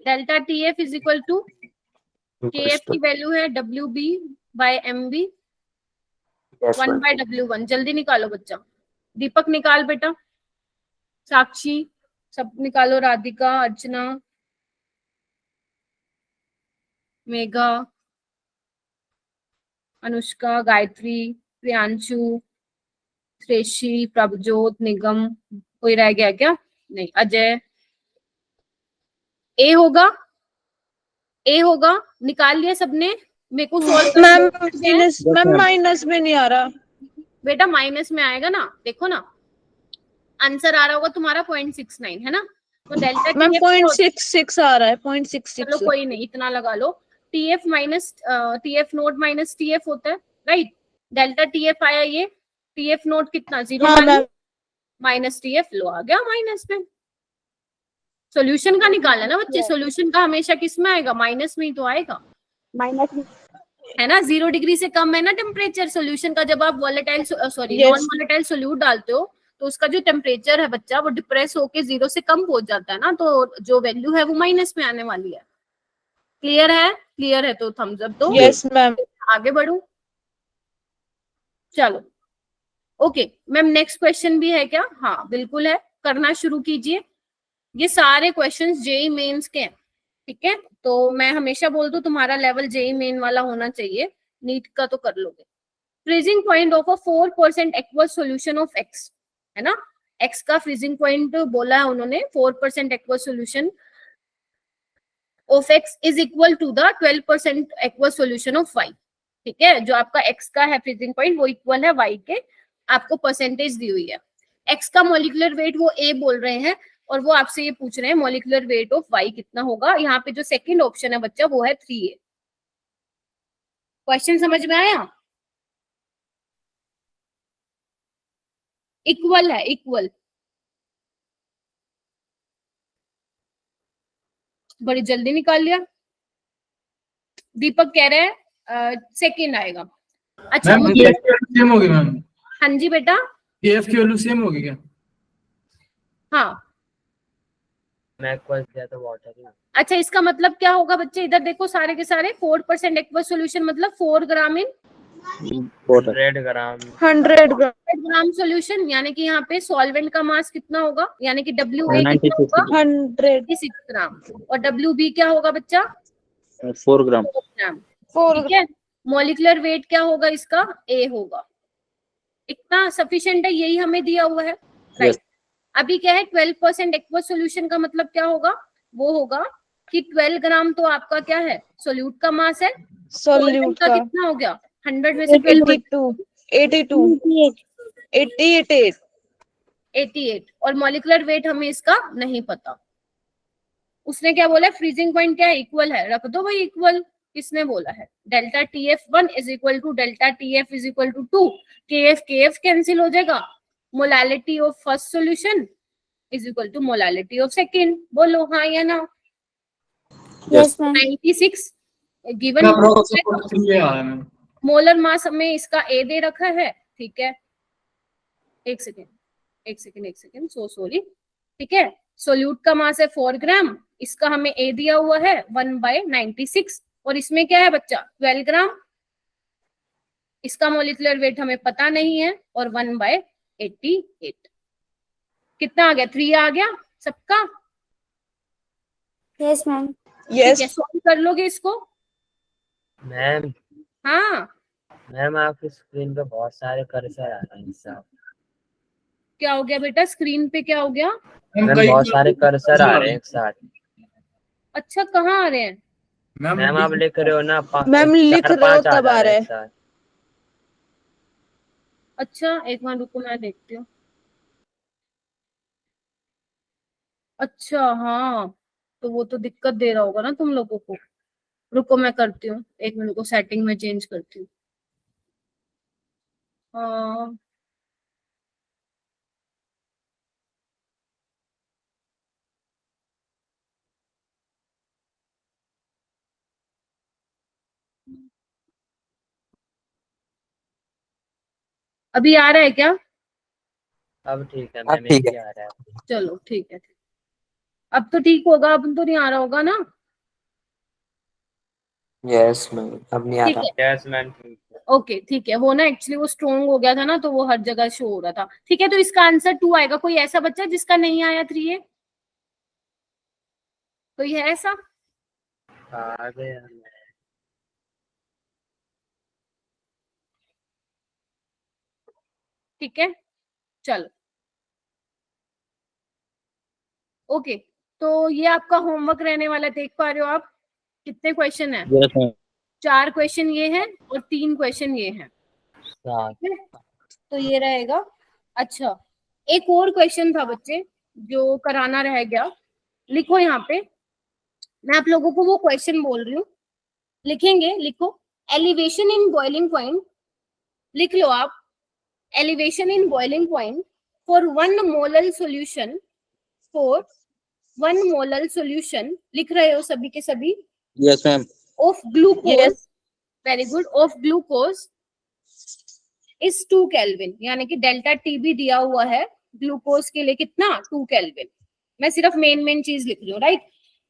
Delta TF is equal to, KF की वैल्यू है WB बाय MB 1/W1। जल्दी निकालो बच्चा। दीपक निकाल बेटा, साक्षी सब निकालो, राधिका, अर्चना, मेघा, अनुष्का, गायत्री, प्रियांशु, श्रेषी, प्रभजोत, निगम। कोई रह गया क्या? नहीं। अजय। ए होगा, ए होगा, निकाल लिया सबने? मेरे को सॉल्व मैम माइनस में नहीं आ रहा बेटा, माइनस में आएगा ना, देखो ना आंसर आ रहा होगा तुम्हारा 0.69 है ना। तो डेल्टा मैम 0.66 आ रहा है, 0.66। चलो कोई नहीं, इतना लगा लो। TF minus TF note minus TF होता है, राइट। डेल्टा TF आया, ये TF नोट कितना, 0 माइनस TF, लो आ गया माइनस में। सॉल्यूशन का निकाला ना बच्चे, Yes. सॉल्यूशन का हमेशा किस में आएगा, माइनस में ही तो आएगा, माइनस में। है ना। 0 डिग्री से कम है ना टेम्परेचर सॉल्यूशन का, जब आप volatile sorry Yes. Non volatile solute डालते हो तो उसका जो टेम्परेचर है बच्चा वो डिप्रेस होके 0 से कम पहुंच जाता है ना, तो जो वैल्यू है वो माइनस में आने वाली है। क्लियर है? क्लियर है तो थम्स अप दो। Yes, ma'am. आगे बढ़ू, चलो। ओके मैम, नेक्स्ट क्वेश्चन भी है क्या? हाँ बिल्कुल है, करना शुरू कीजिए। ये सारे क्वेश्चंस जेई मेंस के हैं, ठीक है। तो मैं हमेशा बोल दूं तुम्हारा लेवल जेई मेन वाला होना चाहिए, नीट का तो कर लोगे। Freezing point of a 4% aqueous solution of x, है ना। एक्स का फ्रीजिंग पॉइंट बोला है उन्होंने, 4% aqueous solution of X is equal to the 12% aqueous solution of Y, ठीक है। जो आपका एक्स का है फ्रीजिंग पॉइंट वो इक्वल है वाई के, आपको परसेंटेज दी हुई है। एक्स का मॉलिक्यूलर वेट वो ए बोल रहे हैं और वो आपसे ये पूछ रहे हैं मॉलिक्यूलर वेट ऑफ वाई कितना होगा। यहाँ पे जो सेकंड ऑप्शन है बच्चा वो है 3a। क्वेश्चन समझ में आया? इक्वल है, इक्वल। बड़ी जल्दी निकाल लिया। दीपक कह रहे हैं सेकंड आएगा। अच्छा मैम मुझे, सेम होगी मैम, हाँ जी बेटा, एफ की वैल्यू सेम होगी क्या? हाँ। मैं एक्वस दिया तो वाटर ही। अच्छा इसका मतलब क्या होगा बच्चे, इधर देखो सारे के सारे 4% एक्वस सॉल्यूशन मतलब 4 ग्राम इन 100 ग्राम 100 grams. ग्राम सॉल्यूशन, यानी कि यहाँ पे सॉल्वेंट का मास कितना होगा, यानी कि WA कितना होगा 100. 6 ग्राम, और WB क्या होगा बच्चा 4 ग्राम। 4 ग्राम, 4. ठीक है। मॉलिक्यूलर वेट क्या होगा इसका, A होगा। इतना सफिशिएंट है, यही हमें दिया हुआ है, राइट। अभी क्या है 12% एक्वस सॉल्यूशन का मतलब क्या होगा, वो होगा कि 12 ग्राम तो आपका क्या है सोल्यूट का मास है, Solute solvent का का कितना हो गया 100 में से 12 82. 88. 88, और मॉलिक्यूलर वेट हमें इसका नहीं पता। उसने क्या बोला, फ्रीजिंग पॉइंट क्या है, इक्वल है, रख दो भाई इक्वल। किसने बोला है, delta TF1 is equal to delta TF is equal to 2, KF cancel हो जाएगा, molality of first solution is equal to molality of second. बोलो हाँ या ना। Yes, ma'am. 96 given molar mass हमें इसका A दे रखा है, ठीक है। एक सेकेंड सो सॉरी, ठीक है। सोल्यूट का मास है 4 ग्राम, इसका हमें A दिया हुआ है 1/96, और इसमें क्या है बच्चा 12 ग्राम, इसका मॉलिक्यूलर वेट हमें पता नहीं है, और 1/88 कितना आ गया, 3 आ गया सबका। Yes, ma'am. Yes. सॉल्व कर लोगे इसको? मैम। हाँ मैम आपकी स्क्रीन पे बहुत सारे कर्सर आ रहे हैं साहब। क्या हो गया बेटा, स्क्रीन पे क्या हो गया? मैम बहुत सारे कर्सर आ रहे हैं एक साथ। अच्छा कहाँ आ रहे हैं? मैम आप लिख रहे हो ना, मैम लिख रहे हो तब आ रहे हैं। हैं। अच्छा एक मिनट रुको, मैं देखती हूँ। अच्छा हाँ, तो वो तो दिक्कत दे रहा होगा ना तुम लोगों को। रुको मैं करती हूँ, एक मिनट को सेटिंग में चेंज करती हूँ। अभी आ रहा है क्या? अब ठीक है अब मैम, ठीक ये आ रहा है। चलो ठीक है, अब तो ठीक होगा, अब तो नहीं आ रहा होगा ना? यस मैम, अब नहीं आ ठीक रहा। है, यस मैम ठीक है। ओके ठीक है। वो ना एक्चुअली वो स्ट्रॉन्ग हो गया था ना, तो वो हर जगह शो हो रहा था। ठीक है, तो इसका आंसर 2 आएगा। कोई ऐसा बच्चा जिसका नहीं आया 3A? कोई है ऐसा? आ गया। ठीक है चलो, ओके। तो ये आपका होमवर्क रहने वाला है, देख पा रहे हो आप कितने क्वेश्चन है? 4 क्वेश्चन ये हैं और 3 क्वेश्चन ये हैं, ठीक है? तो ये रहेगा। अच्छा एक और क्वेश्चन था बच्चे जो कराना रह गया, लिखो यहाँ पे। मैं आप लोगों को वो क्वेश्चन बोल रही हूँ, लिखेंगे, लिखो। एलिवेशन इन बॉइलिंग पॉइंट, लिख लो आप। Elevation in boiling point for 1 molar solution for 1 molar solution, लिख रहे हो सभी के सभी, yes ma'am. Of glucose, Yes. Very good, of glucose is 2 kelvin, यानी कि डेल्टा टी भी दिया हुआ है ग्लूकोज के लिए कितना, 2 केल्विन। मैं सिर्फ मेन चीज लिख रही हूँ, राइट।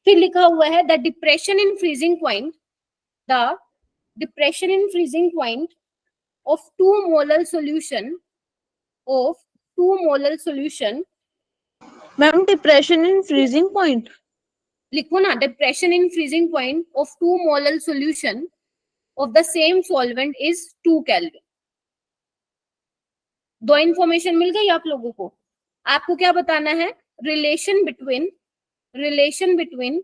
फिर लिखा हुआ है the depression in freezing point, the depression in freezing point of 2 molar solution Ma'am, depression in freezing point. लिखो ना, depression in freezing point of 2 molar solution of the same solvent is 2 Kelvin. 2 information मिल गई आप लोगों को। आपको क्या बताना है, रिलेशन बिटवीन,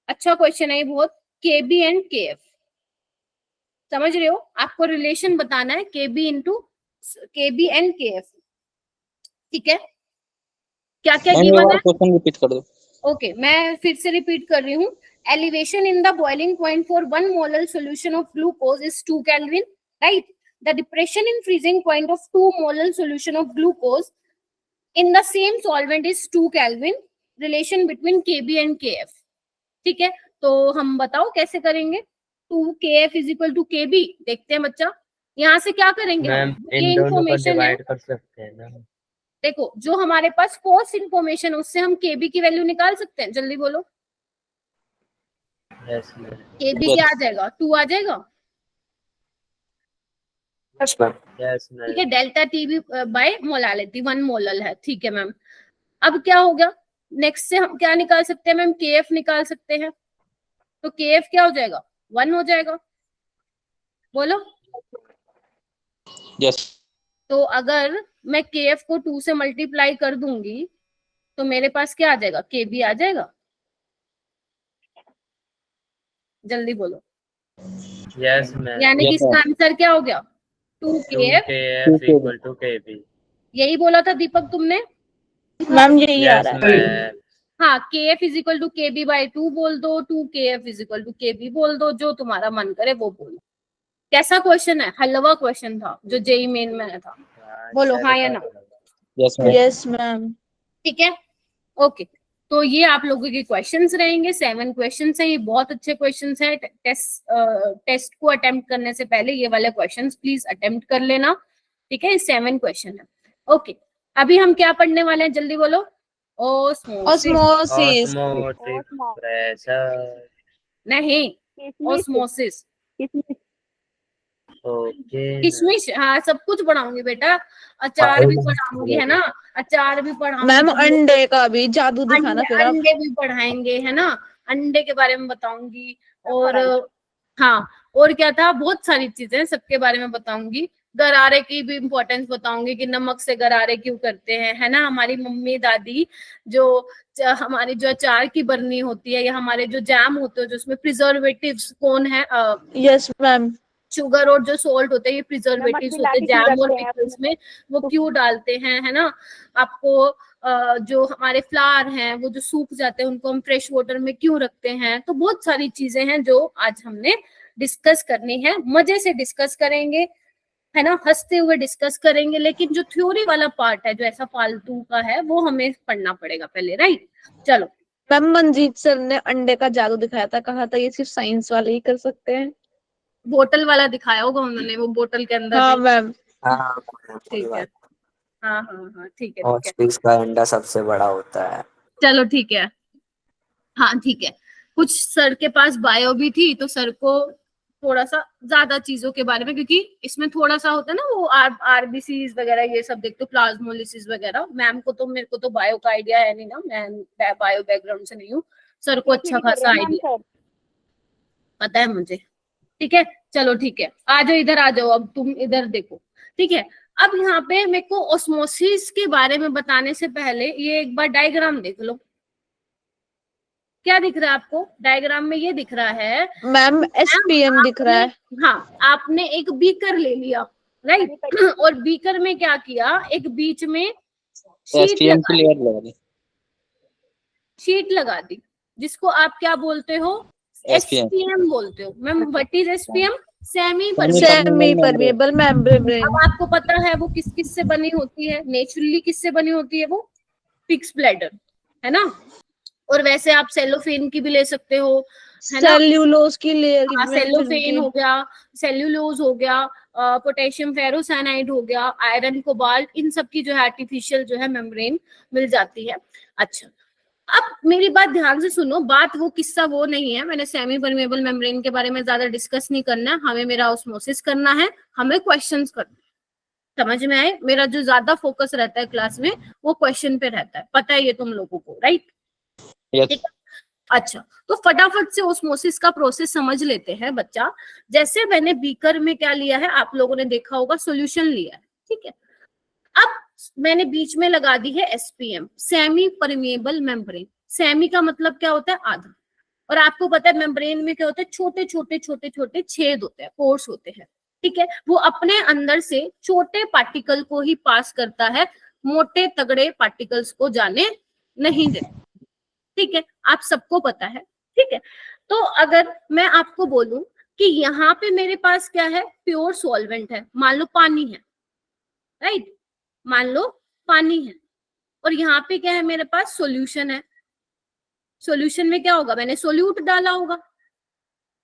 अच्छा क्वेश्चन है ये बहुत, KB एंड KF, समझ रहे हो, आपको रिलेशन बताना है KB एंड KF, ठीक है। क्या क्या गिवन है, क्वेश्चन रिपीट कर दो। ओके, मैं फिर से रिपीट कर रही हूँ। Elevation in the boiling point for 1 molar solution of glucose is 2 kelvin, right. The depression in freezing point of 2 molar solution of glucose in the same solvent is 2 kelvin, relation between KB and KF, ठीक है। तो हम बताओ कैसे करेंगे, 2 KF is equal to KB, देखते हैं बच्चा। यहाँ से क्या करेंगे मैम हम, ये इन दोनों को इंफॉर्मेशन है, डिवाइड कर सकते हैं ना। देखो जो हमारे पास कोर्स इंफॉर्मेशन, उससे हम KB की वैल्यू निकाल सकते हैं, जल्दी बोलो। Yes ma'am. KB क्या आ जाएगा, 2 आ जाएगा, यस मैम। यस ठीक मैम। है। Delta TB by molality 1 molal है, ठीक है मैम। अब क्या हो गया, नेक्स्ट से हम क्या निकाल सकते हैं मैम, KF निकाल सकते हैं। तो KF क्या हो जाएगा, 1 हो जाएगा, बोलो। यस। तो अगर मैं KF को 2 से मल्टीप्लाई कर दूंगी तो मेरे पास क्या आ जाएगा, KB आ जाएगा, जल्दी बोलो। Yes ma'am. यानी कि Yes, इसका आंसर क्या हो गया, 2 KF, 2KF equal to KB। यही बोला था दीपक तुमने। मैम यही आ यस रहा है। मैम। हाँ, KF is equal to KB by 2 बोल दो, 2 KF is equal to KB बोल दो, जो तुम्हारा मन करे वो बोलो। कैसा क्वेश्चन है, हलवा क्वेश्चन था जो जेई मेन में आया था, बोलो हाँ या ना। Yes ma'am. Yes, ma'am. ठीक है, ओके। तो ये आप लोगों के क्वेश्चंस रहेंगे, 7 क्वेश्चंस हैं, ये बहुत अच्छे क्वेश्चंस हैं। टेस्ट को अटेम्प्ट करने से पहले ये वाले क्वेश्चंस प्लीज अटेम्प्ट कर लेना, ठीक है। ये 7 क्वेश्चन है, ओके। अभी हम क्या पढ़ने वाले हैं, जल्दी बोलो। Osmosis, Osmosis. Osmotic pressure. नहीं, किशमिश, ऑस्मोसिस, किशमिश, ओके। किशमिश, हाँ सब कुछ पढ़ाऊंगी बेटा, अचार भी पढ़ाऊंगी, है ना, अचार भी मैम पढ़ाऊंगी, अंडे का भी जादू दिखाना अंडे फिर आप। अंडे भी पढ़ाएंगे, है ना, अंडे के बारे में बताऊंगी। और हाँ, और क्या था, बहुत सारी चीजें सबके बारे में बताऊंगी। गरारे की भी इम्पोर्टेंस बताऊंगी कि नमक से गरारे क्यों करते हैं, है ना। हमारी मम्मी दादी जो हमारी जो अचार की बरनी होती है, या हमारे जो जैम होते हैं जो उसमें प्रिजर्वेटिव्स कौन है, Yes, ma'am. शुगर और जो सोल्ट होते हैं, ये प्रिजर्वेटिव्स मिला होते के हैं क्यों जैम और रखते हैं पिकल्स में, वो क्यों डालते हैं, है ना। आपको जो हमारे फ्लावर हैं वो जो सूख जाते हैं उनको हम फ्रेश वाटर में क्यों रखते हैं। तो बहुत सारी चीजें हैं जो आज हमने डिस्कस करनी है, मजे से डिस्कस करेंगे, है ना, हंसते हुए डिस्कस करेंगे। लेकिन जो थ्योरी वाला पार्ट है, जो ऐसा फालतू का है, वो हमें पढ़ना पड़ेगा पहले, राइट। चलो, मैम मंजीत सर ने अंडे का जादू दिखाया था, कहा था ये सिर्फ साइंस वाले ही कर सकते हैं। बोतल वाला दिखाया होगा उन्होंने, वो बोतल के अंदर हाँ नहीं। मैम। हाँ ठीक है, हाँ हाँ हाँ, ठीक है, और ठीक है, स्पेस का अंडा सबसे बड़ा होता है। चलो ठीक है, हाँ ठीक है। कुछ सर के पास बायो भी थी, तो सर को थोड़ा सा ज्यादा चीजों के बारे में, क्योंकि इसमें थोड़ा सा होता है ना, वो आरबीसीज वगैरह ये सब देखते हो, प्लाज्मोलिसिस वगैरह। मैम को तो, मेरे को तो बायो का आइडिया है नहीं ना, मैं बायो बैकग्राउंड से नहीं हूँ। सर को अच्छा खासा आइडिया पता है मुझे, ठीक है। चलो ठीक है, आ जाओ इधर, आ जाओ, अब तुम इधर देखो, ठीक है। अब यहाँ पे मेरे को ऑस्मोसिस के बारे में बताने से पहले ये एक बार डायग्राम देख लो। क्या दिख रहा है आपको डायग्राम में, ये दिख रहा है मैम SPM दिख रहा है। हाँ, आपने एक बीकर ले लिया, राइट, और बीकर में क्या किया, एक बीच में SPM की लेयर लगा दी। शीट लगा दी, जिसको आप क्या बोलते हो, SPM बोलते हो। Ma'am what is SPM, semi permeable membrane. अब आपको पता है वो किस किस से बनी होती है, नेचुरली किससे बनी होती है, वो पिग्स ब्लैडर, है ना। और वैसे आप सेलोफेन की भी ले सकते हो, है ना। सेल्यूलोज की लेयर की हाँ, भी मैंने सेलोफेन सुनी हो गया, सेल्यूलोज हो गया, पोटेशियम फेरोसाइनाइड हो गया, आयरन कोबाल्ट, इन सब की जो है आर्टिफिशियल जो है मेम्ब्रेन मिल जाती है। अच्छा, अब मेरी बात ध्यान से सुनो, बात वो किस्सा वो नहीं है, मैंने सेमी परमेबल मेम्ब्रेन के बारे में ज्यादा डिस्कस नहीं करना है, हमें मेरा ऑस्मोसिस करना है, हमें क्वेश्चंस करना है। समझ में आए? मेरा जो ज्यादा फोकस रहता है क्लास में वो क्वेश्चन पे रहता है, पता है ये तुम लोगों को, राइट? यस ठीक है। अच्छा, तो फटाफट से ऑस्मोसिस का प्रोसेस समझ लेते हैं बच्चा। जैसे मैंने बीकर में क्या लिया है, आप लोगों ने देखा होगा, सॉल्यूशन लिया है, ठीक है। अब मैंने बीच में लगा दी है SPM, semi permeable membrane. Semi का मतलब क्या होता है? आधा। और आपको पता है मेम्ब्रेन में क्या होता है? छोटे छोटे छोटे छोटे छेद होते हैं, पोर्स होते हैं, ठीक है। वो अपने अंदर से छोटे पार्टिकल को ही पास करता है, मोटे तगड़े पार्टिकल्स को जाने नहीं देता, ठीक है। आप सबको पता है, ठीक है। तो अगर मैं आपको बोलूं कि यहाँ पे मेरे पास क्या है, प्योर सॉल्वेंट है, मान लो पानी है, राइट, मान लो पानी है, और यहाँ पे क्या है मेरे पास, सॉल्यूशन है। सॉल्यूशन में क्या होगा, मैंने सोल्यूट डाला होगा,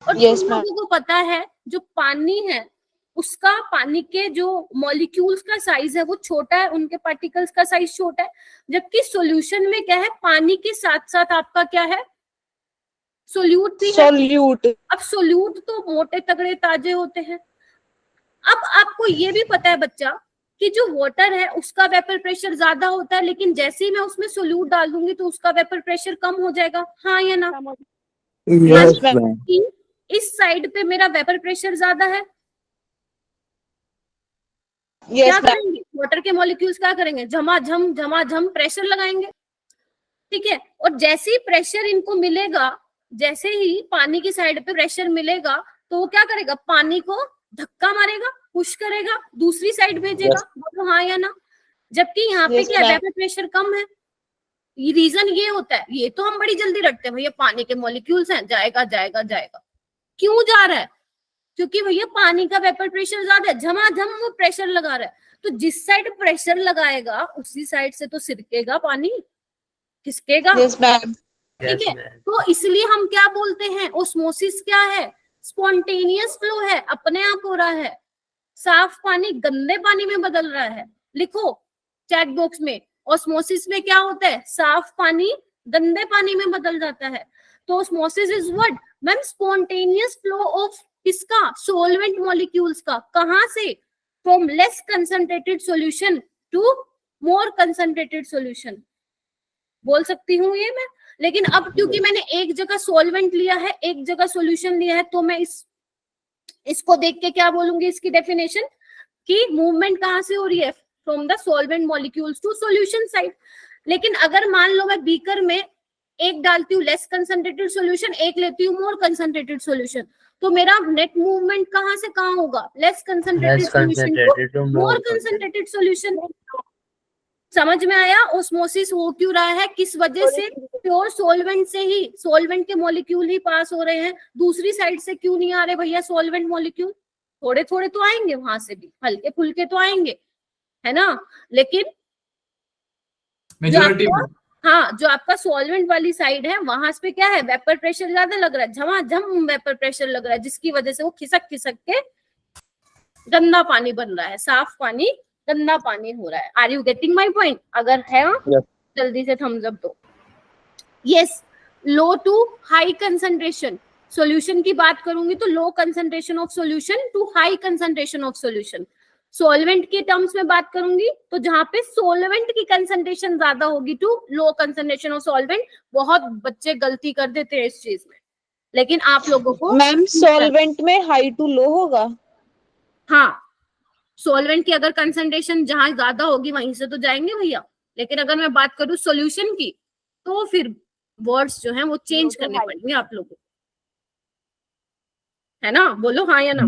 और Yes, तुम ma'am. लोगों को पता है जो पानी है उसका, पानी के जो मॉलिक्यूल्स का साइज है वो छोटा है, उनके पार्टिकल्स का साइज छोटा है, जबकि सॉल्यूशन में क्या है, पानी के साथ साथ आपका क्या है, सोल्यूट भी है। सोल्यूट। अब सोल्यूट तो मोटे तगड़े ताजे होते हैं। अब आपको ये भी पता है बच्चा कि जो वाटर है उसका वेपर प्रेशर ज्यादा होता है, लेकिन जैसे ही मैं उसमें सोल्यूट डाल दूंगी तो उसका वेपर प्रेशर कम हो जाएगा, हाँ या ना? Yes ma'am. मैम। इस साइड पे मेरा वेपर प्रेशर ज्यादा है, क्या यस मैम। करेंगे, वाटर के मॉलिक्यूल्स क्या करेंगे, झमाझम प्रेशर लगाएंगे, ठीक है। और जैसे ही प्रेशर इनको मिलेगा, जैसे ही पानी की साइड पे प्रेशर मिलेगा, तो वो क्या करेगा, पानी को धक्का मारेगा, पुश करेगा, दूसरी साइड भेजेगा, बोलो हाँ या ना? जबकि यहाँ पे Yes, क्या है, ma'am. वेपर प्रेशर कम है। ये रीजन ये होता है, ये तो हम बड़ी जल्दी रखते हैं, भैया पानी के मॉलिक्यूल्स हैं, जाएगा जाएगा जाएगा। क्यों जा रहा है? क्योंकि भैया पानी का वेपर प्रेशर ज्यादा है, झमाझम वो प्रेशर लगा रहा है, तो जिस साइड प्रेशर लगाएगा उसी साइड से तो सिरकेगा पानी, खिसकेगा, यस मैम। ठीक है। तो इसलिए हम क्या बोलते हैं, ओस्मोसिस क्या है, स्पॉन्टेनियस फ्लो है, अपने आप हो रहा है। साफ पानी गंदे पानी में बदल रहा है, लिखो चैट बॉक्स में, ओस्मोसिस में क्या होता है, साफ पानी गंदे पानी में बदल जाता है। तो osmosis is what ma'am, spontaneous flow of किसका, सोलवेंट मॉलिक्यूल्स का, कहां से, from less concentrated solution to more concentrated solution. बोल सकती हूँ ये मैं, लेकिन अब क्योंकि मैंने एक जगह सॉल्वेंट लिया है, एक जगह सॉल्यूशन लिया है, तो मैं इसको देख के क्या बोलूंगी, इसकी डेफिनेशन कि मूवमेंट कहां से हो रही है, from the solvent molecules to solution side. लेकिन अगर मान लो मैं बीकर में एक डालती हूँ लेस कंसंट्रेटेड सॉल्यूशन, एक लेती हूँ मोर कंसंट्रेटेड सॉल्यूशन, तो मेरा नेट मूवमेंट कहां से कहां होगा, less concentrated solution to more concentrated solution. समझ में आया ओस्मोसिस हो क्यों रहा है, किस वजह से, प्योर सॉल्वेंट से ही, सॉल्वेंट के मॉलिक्यूल ही पास हो रहे हैं, दूसरी साइड से क्यों नहीं आ रहे भैया सॉल्वेंट मॉलिक्यूल, थोड़े थोड़े तो आएंगे वहां से भी, हल्के फुल्के तो आएंगे, है ना, लेकिन मेजॉरिटी हाँ जो आपका सॉल्वेंट वाली साइड है वहां पे क्या है, वेपर प्रेशर ज्यादा लग रहा है, झमाझम वेपर प्रेशर लग रहा है, जिसकी वजह से वो खिसक खिसक के गंदा पानी बन रहा है, साफ पानी गंदा पानी हो रहा है। Are you getting my point? अगर है जल्दी से थम्स अप दो। Yes, low to high concentration solution की बात करूंगी तो low concentration of solution to high concentration of solution. Solvent के टर्म्स में बात करूंगी तो जहां पे सॉल्वेंट की कंसंट्रेशन ज्यादा होगी to low concentration of solvent. बहुत बच्चे गलती कर देते हैं इस चीज में, लेकिन आप लोगों को मैम सॉल्वेंट में हाई टू लो होगा। हाँ, सॉल्वेंट की अगर कंसंट्रेशन जहां ज्यादा होगी वहीं से तो जाएंगे भैया, लेकिन अगर मैं बात करूं सॉल्यूशन की तो फिर वर्ड्स जो हैं वो चेंज करने पड़ेंगे आप लोगों को, है ना? बोलो हाँ या ना?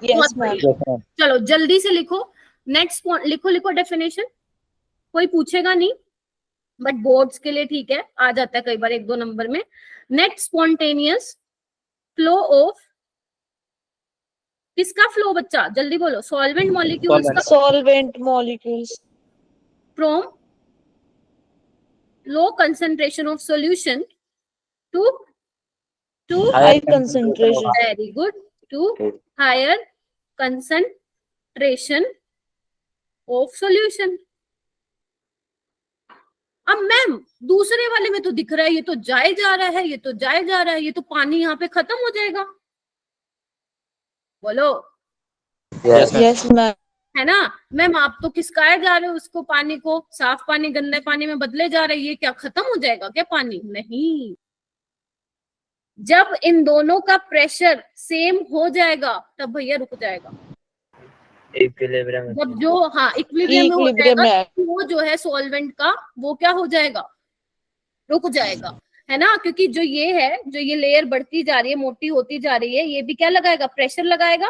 Yes ma'am. चलो जल्दी से लिखो, नेक्स्ट लिखो डेफिनेशन, कोई पूछेगा नहीं बट बोर्ड्स के लिए ठीक है, आ जाता है कई बार 1-2 नंबर में। नेट स्पॉन्टेनियस फ्लो ऑफ, किसका फ्लो बच्चा जल्दी बोलो, सॉल्वेंट मॉलिक्यूल्स का, solvent molecules from low concentration of solution to High concentration. very good, to higher concentration of solution. अब मैम दूसरे वाले में तो दिख रहा है ये तो जाए जा रहा है, ये तो जाए जा रहा है, ये तो पानी यहाँ पे खत्म हो जाएगा, बोलो Yes, ma'am. है ना मैम? आप तो किसकाए जा रहे हो उसको, पानी को, साफ पानी गंदे पानी में बदले जा रहे हैं, ये क्या खत्म हो जाएगा क्या पानी? नहीं, जब इन दोनों का प्रेशर सेम हो जाएगा तब भैया रुक जाएगा। इक्विलिब्रियम जब जो हाँ इक्विलिब्रियम में हो Equilibrium जाएगा में तो वो जो है सॉल्वेंट का वो क्या हो जाएगा, रुक जाएगा, है ना? क्योंकि जो ये है, जो ये लेयर बढ़ती जा रही है, मोटी होती जा रही है, ये भी क्या लगाएगा, प्रेशर लगाएगा।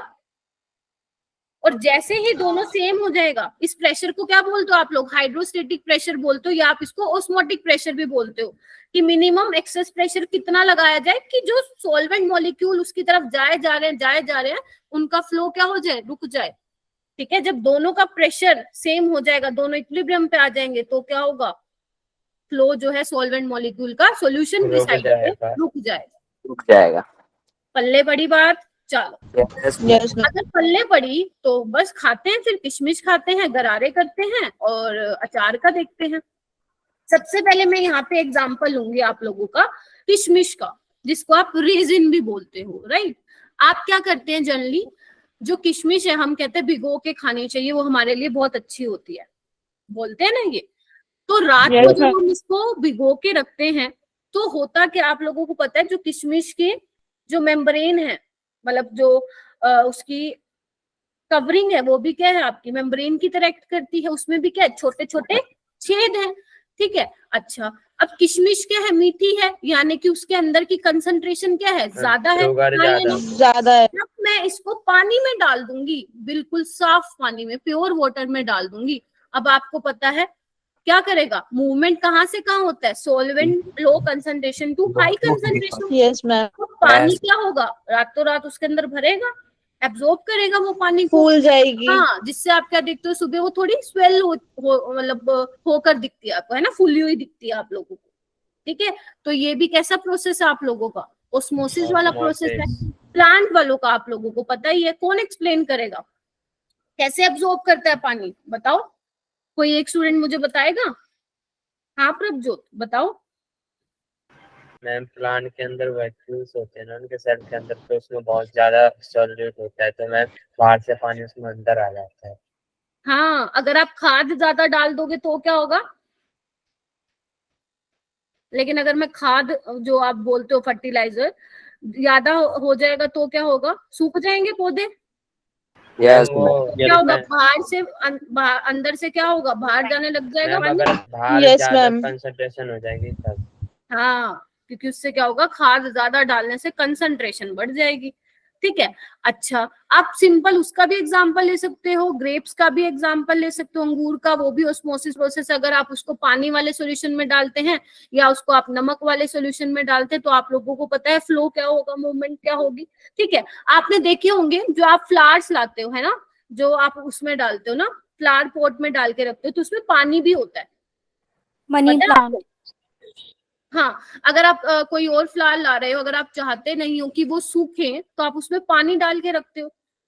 और जैसे ही दोनों सेम हो जाएगा, इस प्रेशर को क्या बोलते हो आप लोग? हाइड्रोस्टेटिक प्रेशर बोलते हो, या आप इसको ऑस्मोटिक प्रेशर भी बोलते हो। कि मिनिमम एक्सेस प्रेशर कितना लगाया जाए कि जो सॉल्वेंट मॉलिक्यूल उसकी तरफ जाए जा रहे हैं उनका फ्लो क्या हो जाए, रुक जाए। ठीक है, जब दोनों का प्रेशर सेम हो जाएगा, दोनों इक्विलिब्रियम पे आ जाएंगे, तो क्या होगा, फ्लो जो है सॉल्वेंट मॉलिक्यूल का सॉल्यूशन की साइड पे रुक जाएगा। पल्ले बड़ी बात। चलो Yes, ma'am. अगर पल्ले पड़ी तो बस खाते हैं, फिर किशमिश खाते हैं, गरारे करते हैं और अचार का देखते हैं। सबसे पहले मैं यहाँ पे एग्जांपल लूंगी आप लोगों का किशमिश का, जिसको आप रेजिन भी बोलते हो, राइट? आप क्या करते हैं जनरली, जो किशमिश है हम कहते हैं भिगो के खानी चाहिए, वो हमारे लिए बहुत अच्छी होती है, बोलते हैं ना ये। तो रात को जब हम इसको भिगो के रखते हैं तो होता क्या, आप लोगों को पता है, जो किशमिश के जो मेम्ब्रेन है, मतलब जो उसकी कवरिंग है, वो भी क्या है, आपकी मेम्ब्रेन की तरह एक्ट करती है, उसमें भी क्या है, छोटे छोटे छेद हैं। ठीक है, अच्छा अब किशमिश क्या है, मीठी है, यानी कि उसके अंदर की कंसंट्रेशन क्या है, ज्यादा है, ज्यादा है। अब मैं इसको पानी में डाल दूंगी, बिल्कुल साफ पानी में, प्योर वाटर में डाल दूंगी। अब आपको पता है क्या करेगा, मूवमेंट कहाँ से कहाँ होता है, solvent low concentration to high concentration. Yes, ma'am. तो पानी क्या होगा, रातों रात उसके अंदर भरेगा, एब्जॉर्ब करेगा वो पानी को, फूल जाएगी। हाँ, जिससे आप क्या देखते हो, सुबह वो थोड़ी स्वेल मतलब होकर दिखती है आपको, है ना, फुली हुई दिखती है आप लोगों को। ठीक है, तो ये भी कैसा प्रोसेस है आप लोगों का, ओस्मोसिस वाला प्रोसेस है। प्लांट वालों का आप लोगों को पता ही है, कौन एक्सप्लेन करेगा कैसे एब्जॉर्ब करता है पानी, बताओ कोई एक स्टूडेंट मुझे बताएगा? हाँ प्रभजोत बताओ। मैम प्लांट के अंदर वैक्यूल्स होते हैं ना, उनके सेल के अंदर, तो उसमें बहुत ज्यादा सॉल्यूट होता है, तो मैम बाहर से पानी उसमें अंदर आ जाता है। हाँ, अगर आप खाद ज्यादा डाल दोगे तो क्या होगा, लेकिन अगर मैं खाद जो आप बोलते हो फर्टिलाइजर ज्यादा हो जाएगा तो क्या होगा, सूख जाएंगे पौधे। Yes, क्या होगा, बाहर से अंदर से क्या होगा, बाहर जाने लग जाएगा पानी। अगर बाहर Yes, ज्यादा ma'am. कंसंट्रेशन हो जाएगी तब। हाँ, क्योंकि उससे क्या होगा, खाद ज्यादा डालने से कंसंट्रेशन बढ़ जाएगी। ठीक है, अच्छा आप सिंपल उसका भी एग्जांपल ले सकते हो, ग्रेप्स का भी एग्जांपल ले सकते हो, अंगूर का, वो भी ऑस्मोसिस प्रोसेस। अगर आप उसको पानी वाले सॉल्यूशन में डालते हैं या उसको आप नमक वाले सॉल्यूशन में डालते हैं, तो आप लोगों को पता है फ्लो क्या होगा, मूवमेंट क्या होगी। ठीक है, आपने देखे होंगे जो आप फ्लावर्स लाते हो, है ना, जो आप उसमें डालते हो ना, फ्लावर पॉट में डाल के रखते हो, तो उसमें पानी भी होता है, मनी पता है प्लांट। आपको? हाँ, अगर आप कोई और फ्लावर ला रहे हो, अगर आप चाहते नहीं हो कि वो सूखे, तो आप उसमें पानी डाल के रखते हो,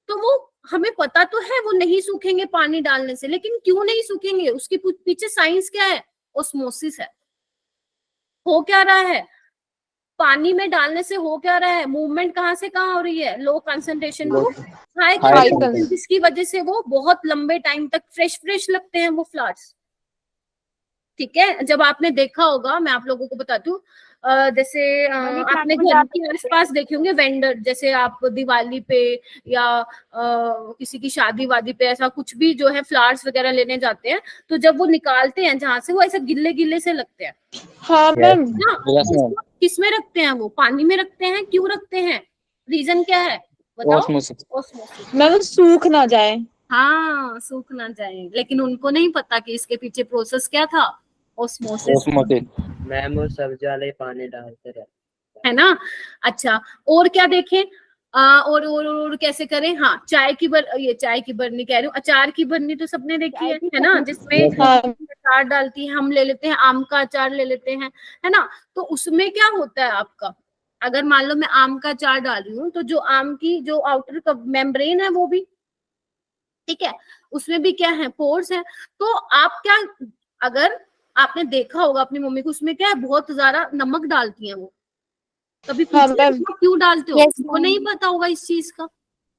तो वो हमें पता तो है वो नहीं सूखेंगे पानी डालने से, लेकिन क्यों नहीं सूखेंगे, उसके पीछे साइंस क्या है, ओस्मोसिस है। हो क्या रहा है, पानी में डालने से हो क्या रहा है, मूवमेंट कहाँ से कहाँ हो रही है, low concentration to high concentration, जिसकी वजह से वो बहुत लंबे टाइम तक फ्रेश लगते हैं वो फ्लावर्स। ठीक है, जब आपने देखा होगा, मैं आप लोगों को बताती हूँ, जैसे आपने घर के आसपास देखे होंगे वेंडर, जैसे आप दिवाली पे या किसी की शादी वादी पे ऐसा कुछ भी जो है फ्लावर्स वगैरह लेने जाते हैं, तो जब वो निकालते हैं जहां से, वो ऐसे गिल्ले गिल्ले से लगते हैं। हाँ मैम। किस में रखते हैं वो, पानी में रखते हैं, क्यों रखते हैं, रीजन क्या है बताओ? ओस्मोसिस। मैम सूख ना जाए। हाँ, सूख ना जाए, लेकिन उनको नहीं पता कि इसके पीछे प्रोसेस क्या था, ओस्मोसिस। मैम वो सब्जी वाले पानी डालते रहते है ना। अच्छा, और क्या देखें, और कैसे करें, हाँ, चाय की बरनी कह रही हूँ, अचार की बरनी तो सबने देखी है ना, जिसमें अचार डालती है, हम ले लेते हैं आम का अचार ले लेते हैं, है ना। तो उसमें क्या होता है आपका, अगर मान लो मैं आम का अचार डाल रही हूँ तो जो आम की जो आउटर मेम्ब्रेन है वो भी, ठीक है, उसमें भी क्या है, पोर्स है। तो आप क्या, अगर आपने देखा होगा अपनी मम्मी को, उसमें क्या है, बहुत ज्यादा नमक डालती हैं वो। कभी हाँ पूछा मैम। इसको क्यों डालते हो? Yes, वो नहीं पता होगा इस चीज का।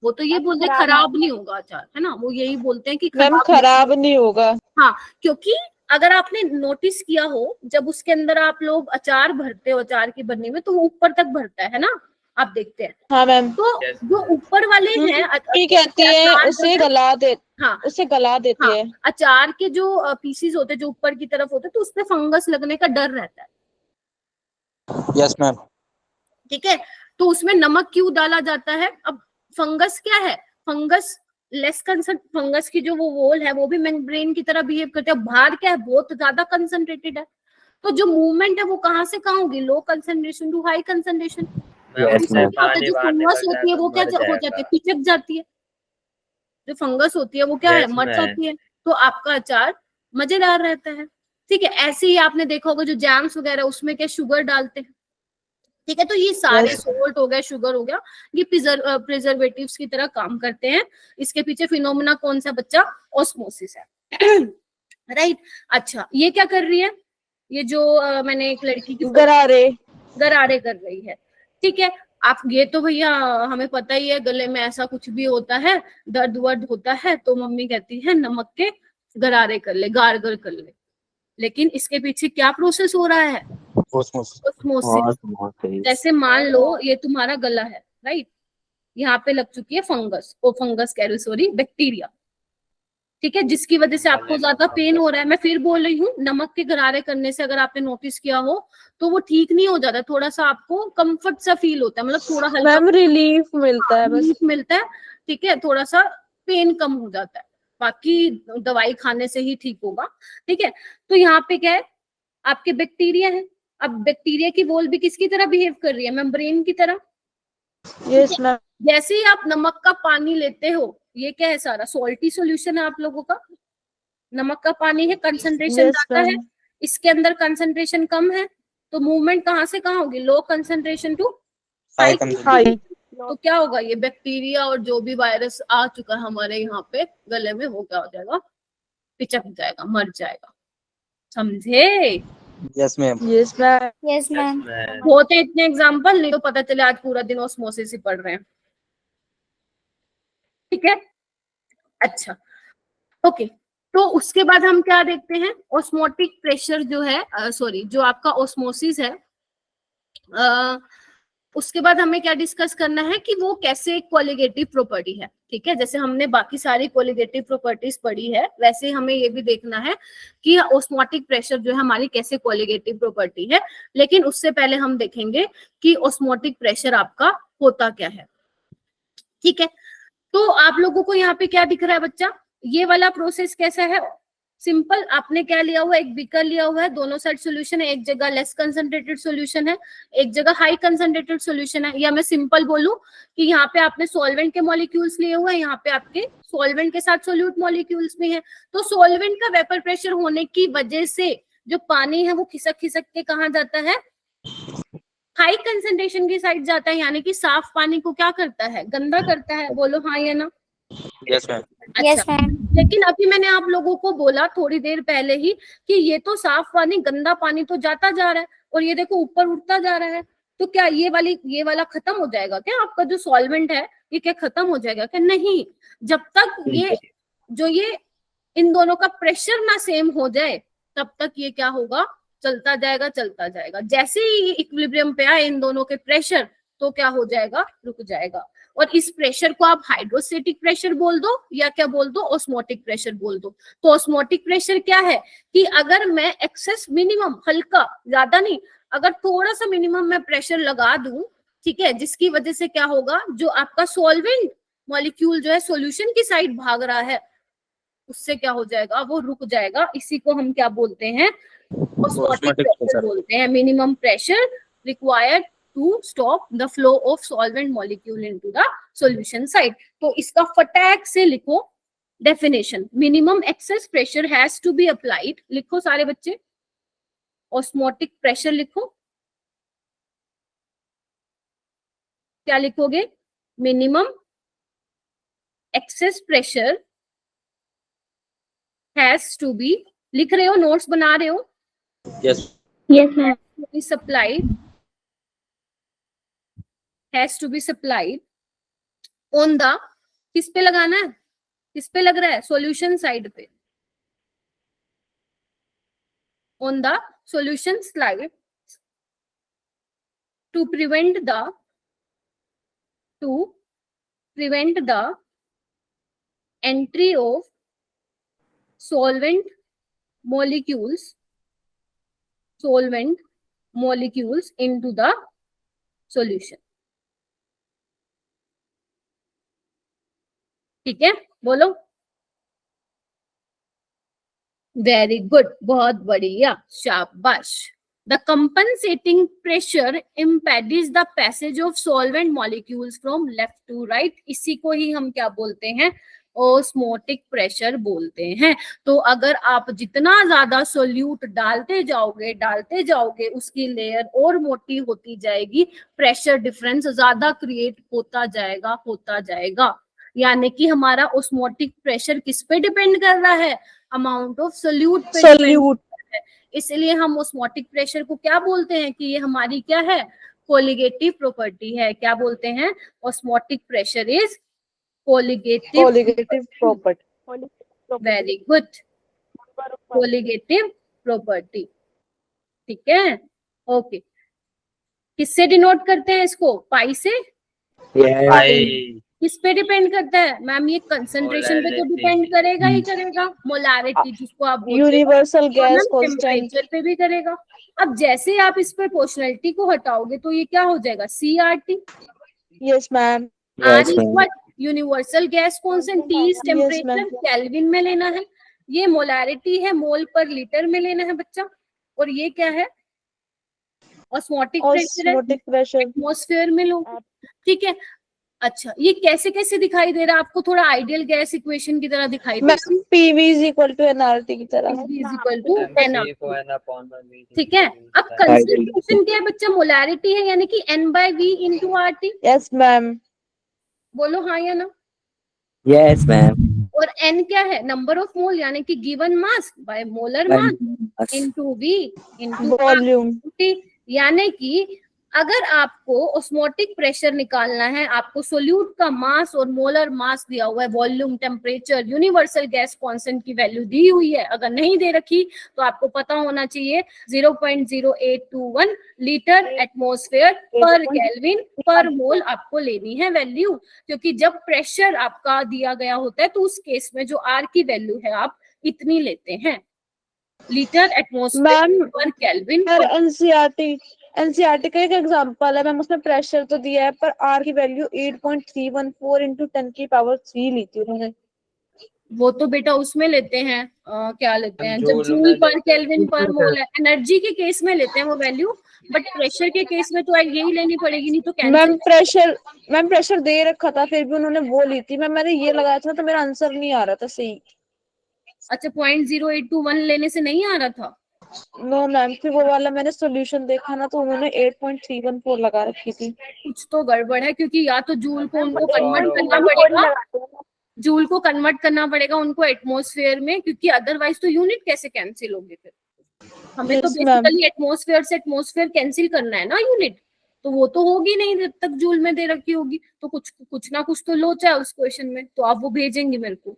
वो तो ये बोलते हैं खराब खराब नहीं होगा अचार, है ना, वो यही बोलते हैं कि मैम खराब खराब नहीं होगा। हाँ, क्योंकि अगर आपने नोटिस किया हो, जब उसके अंदर आप लोग अचार भरते हो, अचार की बनने में, तो वो ऊपर तक भरता है ना, आप देखते हैं। हाँ मैम। तो जो ऊपर वाले हैं मम्मी कहती है अचार जो उसे है- गला दे, हाँ उसे गला देती हाँ, है। अचार के जो पीसीज होते हैं जो ऊपर की तरफ होते हैं, तो उसमें फंगस लगने का डर रहता है, यस मैम। ठीक है। तो उसमें नमक क्यों डाला जाता है? अब फंगस क्या है, फंगस लेस कंसर्न, फंगस की जो वो वॉल है वो भी मेम्ब्रेन की तरह बिहेव करते हैं। बाहर क्या है, बहुत ज्यादा कंसंट्रेटेड है, तो जो मूवमेंट है वो कहाँ से कहाँ होगी, low concentration to high concentration. Yes, इसमें ma'am. क्या होता है, जो बाहर फंगस निकल होती है जाएगा, वो क्या मर हो जाती है, जाएगा। पिचक जाती है। जो फंगस होती है वो क्या है, Yes, मर ma'am. जाती है। तो आपका अचार मजेदार रहता है, ठीक है। ऐसे ही आपने देखा होगा जो जैम्स वगैरह, उसमें क्या शुगर डालते हैं, ठीक है। तो ये सारे Yes. सोल्ट हो गया, शुगर हो गया, ये प्रिजर्वेटिव्स की तरह काम करते हैं। इसके पीछे फिनोमेना कौन सा बच्चा, ऑस्मोसिस है, राइट। अच्छा, ये क्या कर रही है, ये जो मैंने एक लड़की की गरारे। गरारे कर रही है, ठीक है। आप ये तो भैया हमें पता ही है, गले में ऐसा कुछ भी होता है, दर्द वर्द होता है, तो मम्मी कहती है नमक के गरारे कर ले, गार्गल कर ले। लेकिन इसके पीछे क्या प्रोसेस हो रहा है, ऑस्मोसिस। ऑस्मोसिस। जैसे मान लो ये तुम्हारा गला है, राइट, यहाँ पे लग चुकी है फंगस, ओ फंगस कह रही, सॉरी, बैक्टीरिया, ठीक है, जिसकी वजह से आपको ज्यादा पेन हो रहा है। मैं फिर बोल रही हूँ, नमक के गरारे करने से अगर आपने नोटिस किया हो तो वो ठीक नहीं हो जाता, थोड़ा सा आपको कंफर्ट सा फील होता है, मतलब थोड़ा हल्का मैम रिलीफ मिलता है बस। रिलीफ मिलता है, ठीक है, थोड़ा सा पेन कम हो जाता है, बाकी दवाई खाने से ही ठीक होगा, ठीक है। तो यहाँ पे क्या है, आपके बैक्टीरिया है। अब बैक्टीरिया की वॉल भी किसकी तरह बिहेव कर रही है, मेम्ब्रेन की तरह। Yes ma'am. जैसे ही आप नमक का पानी लेते हो, ये क्या है, सारा सॉल्टी सॉल्यूशन है आप लोगों का, नमक का पानी है, कंसंट्रेशन Yes, ज्यादा है, ma'am. इसके अंदर कंसंट्रेशन कम है, तो मूवमेंट कहाँ से कहाँ होगी, low concentration to high. High. तो क्या होगा, ये बैक्टीरिया और जो भी वायरस आ चुका है हमारे यहाँ पे गले में, वो क्या हो जाएगा, पिचक जाएगा, मर जाएगा, समझे। Yes ma'am. Yes ma'am. Yes, ma'am. मैं होते इतने एग्जाम्पल, नहीं तो पता चले आज पूरा दिन ऑस्मोसिस ही पढ़ रहे हैं, ठीक है। अच्छा, ओके। तो उसके बाद हम क्या देखते हैं, ऑस्मोटिक प्रेशर जो है, सॉरी, जो आपका ऑस्मोसिस है, उसके बाद हमें क्या डिस्कस करना है कि वो कैसे कोलिगेटिव प्रॉपर्टी है, ठीक है। जैसे हमने बाकी सारी कोलिगेटिव प्रॉपर्टीज पढ़ी है, वैसे ही हमें ये भी देखना है कि ऑस्मोटिक प्रेशर जो है हमारी कैसे कोलिगेटिव प्रॉपर्टी है। लेकिन उससे पहले हम देखेंगे कि ऑस्मोटिक प्रेशर आपका होता क्या है, ठीक है। तो आप लोगों को यहाँ पे क्या दिख रहा है बच्चा, ये वाला प्रोसेस कैसा है, सिंपल। आपने क्या लिया हुआ है, एक बीकर लिया हुआ है, दोनों साइड सॉल्यूशन है, एक जगह लेस कंसंट्रेटेड सॉल्यूशन है, एक जगह हाई कंसंट्रेटेड सॉल्यूशन है। या मैं सिंपल बोलूं कि यहाँ पे आपने सॉल्वेंट के मॉलिक्यूल्स लिए हुए हैं, यहाँ पे आपके सॉल्वेंट के साथ सोल्यूट मॉलिक्यूल्स भी हैं। तो सॉल्वेंट का वेपर प्रेशर होने की वजह से जो पानी है वो खिसक खिसक के कहाँ जाता है, हाई कंसंट्रेशन की साइड जाता है, यानी कि साफ पानी को क्या करता है, गंदा करता है। बोलो हाँ या ना। Yes ma'am. Yes, अच्छा, ma'am. लेकिन अभी मैंने आप लोगों को बोला थोड़ी देर पहले ही कि ये तो साफ पानी, गंदा पानी तो जाता जा रहा है, और ये देखो ऊपर उठता जा रहा है। तो क्या ये वाला खत्म हो जाएगा क्या, आपका जो सॉल्वेंट है ये क्या खत्म हो जाएगा क्या, नहीं। जब तक ये इन दोनों का प्रेशर ना सेम हो जाए तब तक ये क्या होगा, चलता जाएगा चलता जाएगा। जैसे ही इक्विलिब्रियम पे आए इन दोनों के प्रेशर, तो क्या हो जाएगा, रुक जाएगा। और इस प्रेशर को आप हाइड्रोस्टेटिक प्रेशर बोल दो या क्या बोल दो, ऑस्मोटिक प्रेशर बोल दो। तो ऑस्मोटिक प्रेशर क्या है कि अगर मैं एक्सेस मिनिमम, हल्का, ज्यादा नहीं, अगर थोड़ा सा मिनिमम मैं प्रेशर लगा दूं, ठीक है, जिसकी वजह से क्या होगा, जो आपका सॉल्वेंट मॉलिक्यूल जो है सॉल्यूशन की साइड भाग रहा है, उससे क्या हो जाएगा, वो रुक जाएगा। इसी को हम क्या बोलते हैं, ऑस्मोटिक प्रेशर बोलते हैं। Minimum pressure required to stop the flow of solvent molecule into the solution side। तो इसका फटाक से लिखो, definition, minimum excess pressure has to be applied, लिखो सारे बच्चे, ऑस्मोटिक प्रेशर लिखो, क्या लिखोगे, minimum excess pressure has to be, लिख रहे हो, नोट्स बना रहे हो, Yes. Yes, ma'am. be supplied, has to be supplied on the, किस पे लगाना है, किस पे लग रहा है, सॉल्यूशन साइड पे, on the solution slide to prevent the entry of solvent molecules into the solution. ठीक है, बोलो, वेरी गुड, बहुत बढ़िया, शाबाश. The compensating pressure impedes the passage of solvent molecules from left to right. इसी को ही हम क्या बोलते हैं, ऑस्मोटिक प्रेशर बोलते हैं. तो अगर आप जितना ज्यादा सोल्यूट डालते जाओगे उसकी लेयर और मोटी होती जाएगी, प्रेशर डिफरेंस ज्यादा क्रिएट होता जाएगा. यानी कि हमारा ऑस्मोटिक प्रेशर किस पे डिपेंड कर रहा है, अमाउंट ऑफ सोल्यूट पे सोल्यूट. है. इसलिए हम ऑस्मोटिक प्रेशर को क्या बोलते हैं कि ये हमारी क्या है, कोलिगेटिव प्रॉपर्टी है. क्या बोलते हैं, osmotic pressure is colligative property. Very good, colligative property. ठीक है, ओके. किससे डिनोट करते हैं इसको, पाई से. किस पे डिपेंड करता है मैम, ये कंसंट्रेशन पे तो डिपेंड करेगा ही करेगा. मोलारिटी जिसको आप बोलते हैं, यूनिवर्सल गैस कांस्टेंट टेम्परेचर पे भी करेगा. अब जैसे आप इस पर प्रोपोर्शनलिटी को हटाओगे तो ये क्या हो जाएगा, CRT. Yes ma'am. R is what, universal gas constant. T is temperature, ma'am. Kelvin में लेना है. ये मोलारिटी है, मोल पर लीटर में लेना है बच्चा. और ये क्या है, osmotic pressure, osmotic pressure. Atmosphere में लो. ठीक है, अच्छा ये कैसे कैसे दिखाई दे रहा है आपको, थोड़ा आइडियल गैस इक्वेशन की तरह दिखाई दे रहा ma'am PV is equal to nRT की तरह. है, is equal to NR. ठीक है, अब कंसंट्रेशन क्या है बच्चा, मोलारिटी है, यानी कि N/V into RT. Yes ma'am. बोलो हाँ या ना. Yes ma'am. और N क्या है, नंबर ऑफ मोल, यानी कि given mass by molar mass into V into volume. यानी कि अगर आपको ऑस्मोटिक प्रेशर निकालना है, आपको सोल्यूट का मास और मोलर मास दिया हुआ है, volume, temperature, universal gas constant की वैल्यू दी हुई है. अगर नहीं दे रखी तो आपको पता होना चाहिए 0.0821 लीटर एटमॉस्फेयर पर केल्विन पर मोल आपको लेनी है वैल्यू. क्योंकि जब प्रेशर आपका दिया गया होता है तो उस केस में जो R की वैल्यू है आप इतनी लेते हैं, लीटर एटमॉस्फेयर पर केल्विन. एनसीईआरटी का एक एग्जांपल है मैम, उसमें प्रेशर तो दिया है पर आर की वैल्यू 8.314 into 10 की पावर 3 ली थी उन्होंने. वो तो बेटा उसमें लेते हैं, क्या लेते हैं, जब जूल पर केल्विन पर मोल है, एनर्जी के केस में लेते हैं वो वैल्यू. बट प्रेशर के केस में तो यही लेनी पड़ेगी, नहीं तो कैंसिल. मैम प्रेशर दे रखा था फिर भी उन्होंने वो ली थी. मैंने ये लगाया था तो मेरा आंसर नहीं आ रहा था सही. अच्छा 0.0821 लेने से नहीं आ रहा था. नो मैम, फिर वो वाला मैंने सॉल्यूशन देखा ना तो उन्होंने 8.314 लगा रखी थी. कुछ तो गड़बड़ है, क्योंकि या तो जूल को उनको कन्वर्ट करना पड़ेगा, उनको एटमॉस्फेयर में, क्योंकि अदरवाइज तो यूनिट कैसे कैंसिल होगी फिर. हमें तो बेसिकली एटमॉस्फेयर से एटमॉस्फेयर कैंसिल करना है ना यूनिट, तो वो तो होगी नहीं जब तक जूल में दे रखी होगी. तो कुछ ना कुछ तो लोचा है उस क्वेश्चन में, तो आप वो भेजेंगे मेरे को.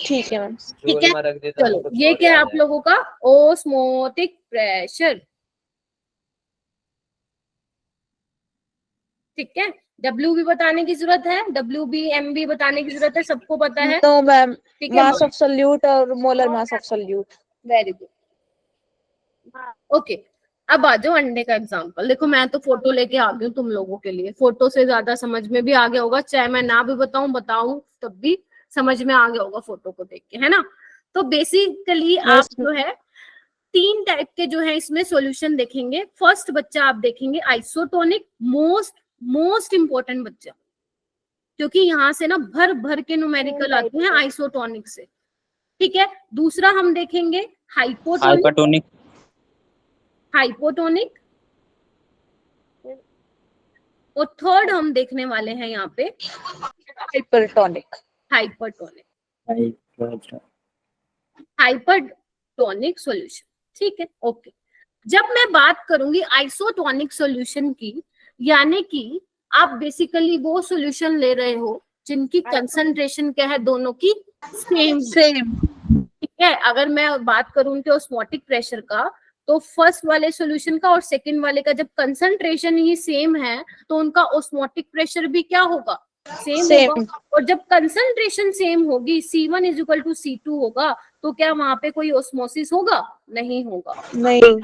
ठीक है मैम. ठीक है, चलो ये क्या है आप लोगों का, ऑस्मोटिक प्रेशर. ठीक है, W भी बताने की जरूरत है, WB MB बताने की जरूरत है, सबको पता है. नो मैम, ठीक है, मास ऑफ सोल्यूट और molar mass of solute. Very good. Okay, अब आ जाओ अंडे का एग्जांपल. देखो मैं तो फोटो लेके आ गई हूँ तुम लोगों के लिए, फोटो से ज्यादा समझ में भी आ गया होगा, चाहे मैं ना भी बताऊं तब भी समझ में आ गया होगा फोटो को देख के, है ना. तो बेसिकली आप जो है 3 टाइप के जो है इसमें सॉल्यूशन देखेंगे. फर्स्ट बच्चा आप देखेंगे आइसोटोनिक, मोस्ट इंपॉर्टेंट बच्चा, क्योंकि यहाँ से ना भर भर के न्यूमेरिकल आते हैं आइसोटोनिक से। ठीक है, दूसरा हम देखेंगे हाइपोटोनिक, हाइपरटोनिक, हाइपोटोनिक, और थर्ड हम देखने वाले हैं यहाँ पे हाइपरटोनिक। Hypertonic, hypertonic solution. ठीक है, ओके। जब मैं बात करूंगी आइसोटोनिक सॉल्यूशन की, यानी कि आप बेसिकली वो सॉल्यूशन ले रहे हो जिनकी कंसंट्रेशन क्या है, दोनों की सेम। ठीक है, अगर मैं बात करूं उनके ऑस्मोटिक प्रेशर का, तो फर्स्ट वाले सॉल्यूशन का और सेकंड वाले का जब कंसंट्रेशन ही सेम है तो उनका ऑस्मोटिक प्रेशर भी क्या होगा, सेम होगा। और जब कंसंट्रेशन सेम होगी, C1 is equal to C2 होगा, तो क्या वहां पे कोई ऑस्मोसिस होगा? नहीं होगा, नहीं,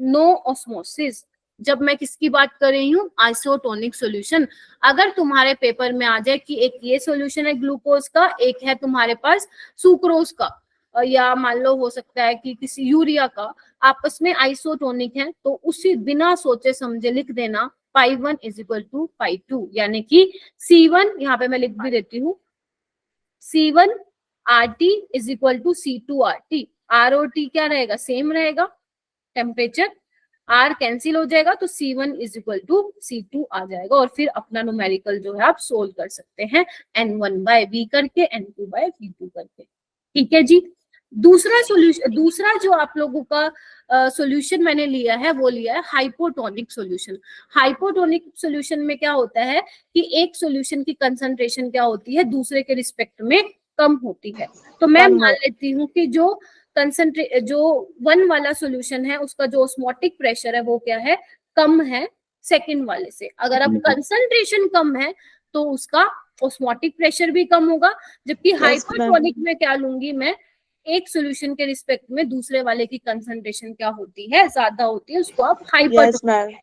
नो ऑस्मोसिस। जब मैं किसकी बात कर रही हूँ, आइसोटोनिक सॉल्यूशन। अगर तुम्हारे पेपर में आ जाए कि एक ये सॉल्यूशन है ग्लूकोज का, एक है तुम्हारे पास सुक्रोज का, या मान लो हो सकता है कि किसी यूरिया का, आपस में आइसोटोनिक है, तो उसी बिना सोचे समझे लिख देना π1 इज इक्वल टू π2, यानी कि C1, यहाँ पे मैं लिख भी देती हूँ, C1 RT is equal to C2 RT। R और T क्या रहेगा, सेम रहेगा, टेम्परेचर, R कैंसिल हो जाएगा तो C1 is equal to C2 आ जाएगा। और फिर अपना न्यूमेरिकल जो है आप सोल्व कर सकते हैं N1/V करके, N2/V2 करके। ठीक है जी। दूसरा सॉल्यूशन, दूसरा जो आप लोगों का सॉल्यूशन मैंने लिया है वो लिया है हाइपोटोनिक सॉल्यूशन। हाइपोटोनिक सॉल्यूशन में क्या होता है कि एक सॉल्यूशन की कंसंट्रेशन क्या होती है, दूसरे के रिस्पेक्ट में कम होती है। तो मैं मान लेती हूँ कि जो जो 1 वाला सॉल्यूशन है उसका जो ऑस्मोटिक प्रेशर है वो क्या है, कम है सेकंड वाले से। अगर अब कंसंट्रेशन कम है तो उसका ऑस्मोटिक प्रेशर भी कम होगा। जबकि हाइपरटोनिक में क्या लूंगी मैं, एक सॉल्यूशन के रिस्पेक्ट में दूसरे वाले की कंसंट्रेशन क्या होती है, ज्यादा होती है, उसको आप हाइपरटोनिक।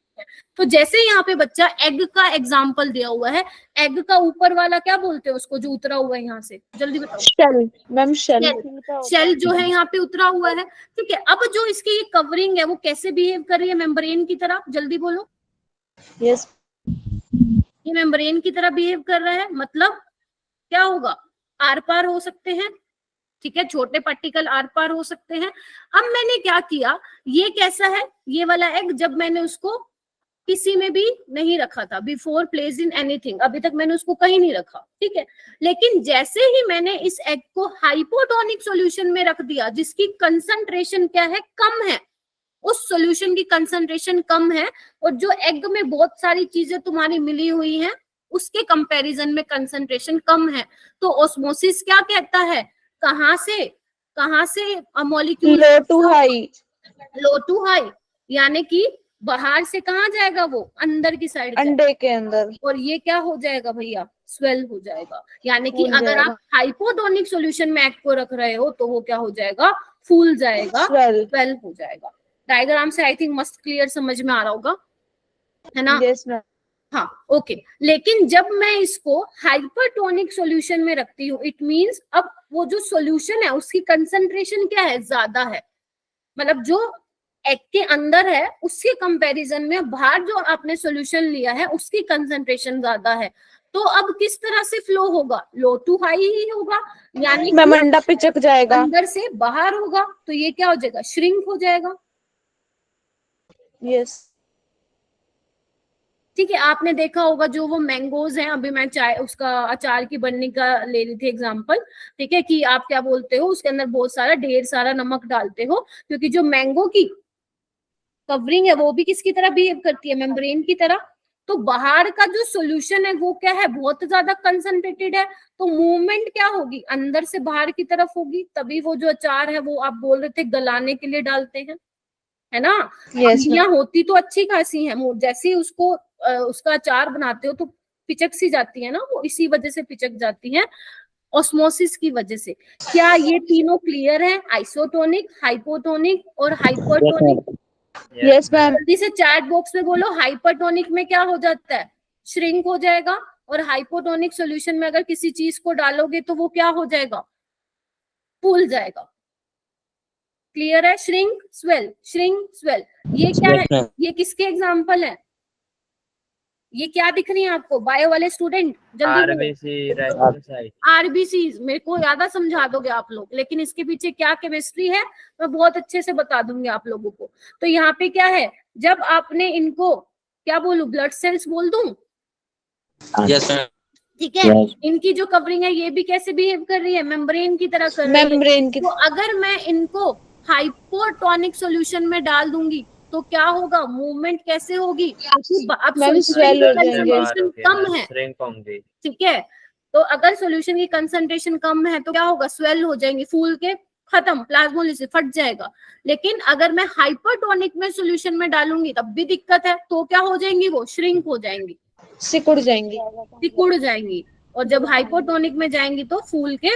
तो जैसे यहाँ पे बच्चा एग का एग्जाम्पल दिया हुआ है, एग का ऊपर वाला क्या बोलते हैं उसको, जो उतरा हुआ है यहाँ से, जल्दी बताओ। शेल मैम, शेल शेल जो है यहाँ पे उतरा हुआ है। ठीक है, अब जो इसकी ये कवरिंग है वो कैसे बिहेव कर रही है, मेम्ब्रेन की तरह, जल्दी बोलो। यस, ये मेम्ब्रेन की तरह बिहेव कर रहा है, मतलब क्या होगा, आर पार हो सकते हैं। ठीक है, छोटे पार्टिकल आर पार हो सकते हैं। अब मैंने क्या किया, ये कैसा है, ये वाला एग जब मैंने उसको किसी में भी नहीं रखा था, बिफोर प्लेस इन एनीथिंग, अभी तक मैंने उसको कहीं नहीं रखा। ठीक है, लेकिन जैसे ही मैंने इस एग को हाइपोटोनिक सॉल्यूशन में रख दिया जिसकी कंसंट्रेशन क्या है, कम है, उस सॉल्यूशन की कंसंट्रेशन कम है, और जो एग में बहुत सारी चीजें तुम्हारी मिली हुई हैं उसके कंपैरिजन में कंसंट्रेशन कम है, तो ऑस्मोसिस क्या कहता है, कहां से molecule low to high, low to high, यानी कि बाहर से कहाँ जाएगा वो, अंदर की साइड, अंडे के अंदर, और ये क्या हो जाएगा भैया, स्वेल हो जाएगा। यानी कि अगर आप हाइपोटोनिक सॉल्यूशन में एग को रख रहे हो तो वो क्या हो जाएगा, फूल जाएगा, स्वेल हो जाएगा। डायग्राम से आई थिंक मस्त क्लियर समझ में आ रहा होगा, है ना? Yes ma'am. हाँ, ओके। लेकिन जब मैं इसको हाइपरटोनिक सॉल्यूशन में रखती हूँ, इट मींस अब वो जो सॉल्यूशन है उसकी कंसंट्रेशन क्या है, ज्यादा है, मतलब जो एग के अंदर है उसके कंपैरिजन में बाहर जो आपने सॉल्यूशन लिया है उसकी कंसंट्रेशन ज्यादा है। तो अब किस तरह से फ्लो होगा, लो टू हाई ही होगा, यानी मैम अंडा पिचक जाएगा, अंदर से बाहर होगा, तो ये क्या हो जाएगा, श्रिंक हो जाएगा। यस, ठीक है, आपने देखा होगा जो वो मैंगोज हैं, अभी मैं चाय उसका अचार की बनने का ले रही थी एग्जांपल। ठीक है, कि आप क्या बोलते हो, उसके अंदर बहुत सारा ढेर सारा नमक डालते हो, क्योंकि जो मैंगो की कवरिंग है वो भी किसकी तरह बिहेव करती है, मेम्ब्रेन की तरह। तो बाहर का जो सॉल्यूशन है वो क्या है, बहुत ज्यादा कंसंट्रेटेड है, तो मूवमेंट क्या होगी, अंदर से बाहर की तरफ होगी। तभी वो जो अचार है वो आप बोल रहे थे गलाने के लिए डालते हैं, है ना? yes, होती तो अच्छी खासी है, जैसे ही उसको उसका अचार बनाते हो तो पिचक सी जाती है ना, वो इसी वजह से पिचक जाती है, ऑस्मोसिस की वजह से। क्या ये तीनों क्लियर है, आइसोटोनिक, हाइपोटोनिक और हाइपरटोनिक? Yes ma'am. जल्दी से चैट बॉक्स में बोलो, हाइपरटोनिक में क्या हो जाता है, श्रिंक हो जाएगा, और हाइपोटोनिक सॉल्यूशन में अगर किसी चीज को डालोगे तो वो क्या हो जाएगा, फूल जाएगा। क्लियर है? श्रिंक स्वेल, श्रिंक स्वेल, ये क्या है, ये किसके एग्जाम्पल है, ये क्या दिख रही है आपको बायो वाले स्टूडेंट? जल्दी बोलो। आरबीसी रेटिनोसाइट। आरबीसी मेरे को ज्यादा समझा दोगे आप लोग, लेकिन इसके पीछे क्या केमिस्ट्री है मैं बहुत अच्छे से बता दूंगी आप लोगों को। तो यहाँ पे क्या है, जब आपने इनको क्या बोलूं, ब्लड सेल्स बोल दूं, Yes, ma'am. ठीक है, इनकी जो कवरिंग है ये भी कैसे बिहेव कर रही है, मेम्ब्रेन की तरह कर रही है। मेम्ब्रेन की तो अगर मैं इनको हाइपोटोनिक सॉल्यूशन में डाल दूंगी तो क्या होगा, मूवमेंट कैसे होगी? अब मैम solution swell हो की जाएंगे। concentration कम है, श्रिंक होंगी। ठीक है, तो अगर सॉल्यूशन की कंसंट्रेशन कम है तो क्या होगा, स्वेल हो जाएंगे, फूल के खत्म, प्लाज्मोलिसिस फट जाएगा। लेकिन अगर मैं हाइपरटोनिक में सॉल्यूशन में डालूंगी तब भी दिक्कत है, तो क्या हो जाएंगी, वो श्रिंक हो जाएंगी, सिकुड़ जाएंगी। सिकुड़ जाएंगी। और जब हाइपोटोनिक में जाएंगी तो फूल के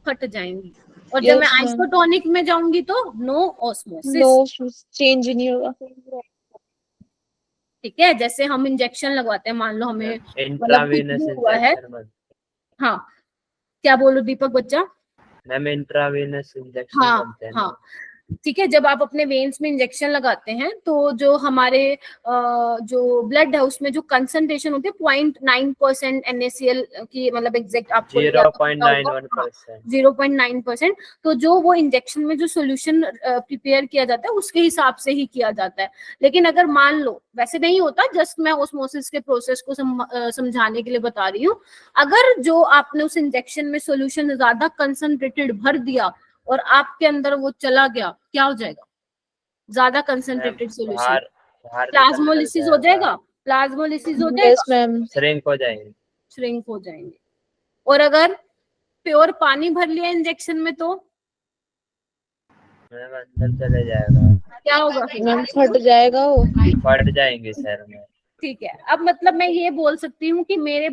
फट जाएंगी। और जब मैं Yes, ma'am. आइसोटोनिक में जाऊंगी तो नो ऑस्मोसिस, नो चेंज ही नहीं होगा। ठीक है। जैसे हम इंजेक्शन लगवाते हैं, मान लो हमें इंट्रावेनस कुछ भी हुआ है। इंजेक्शन। हाँ, क्या बोलो दीपक बच्चा? मैम इंट्रावेनस इंजेक्शन हाँ बनते हैं। हाँ, ठीक है। जब आप अपने वेन्स में इंजेक्शन लगाते हैं तो जो हमारे जो ब्लड है उसमें जो कंसंट्रेशन होती है 0.9% NaCl की, मतलब एग्जैक्ट आपको 0.91%। 0.9%। तो जो वो इंजेक्शन में जो सोल्यूशन प्रिपेयर किया जाता है उसके हिसाब से ही किया जाता है। लेकिन अगर मान लो, वैसे नहीं होता, जस्ट मैं ऑस्मोसिस के प्रोसेस को समझाने के लिए बता रही हूँ। अगर जो आपने उस इंजेक्शन में सोल्यूशन ज्यादा कंसंट्रेटेड भर दिया और आपके अंदर वो चला गया, क्या हो जाएगा, ज्यादा कंसंट्रेटेड सोल्यूशन, प्लाज्मोलिसिस हो जाएगा, प्लाज्मोलिसिस हो यस जाएगा, मैम। श्रिंक हो जाएंगे। श्रिंक हो जाएंगे। और अगर प्योर पानी भर लिया इंजेक्शन में तो मैम अंदर चले जाएगा, क्या होगा फिर? मैम फट जाएगा वो। फट जाएंगे सर में। ठीक है, अब मतलब मैं ये बोल सकती हूँ कि मेरे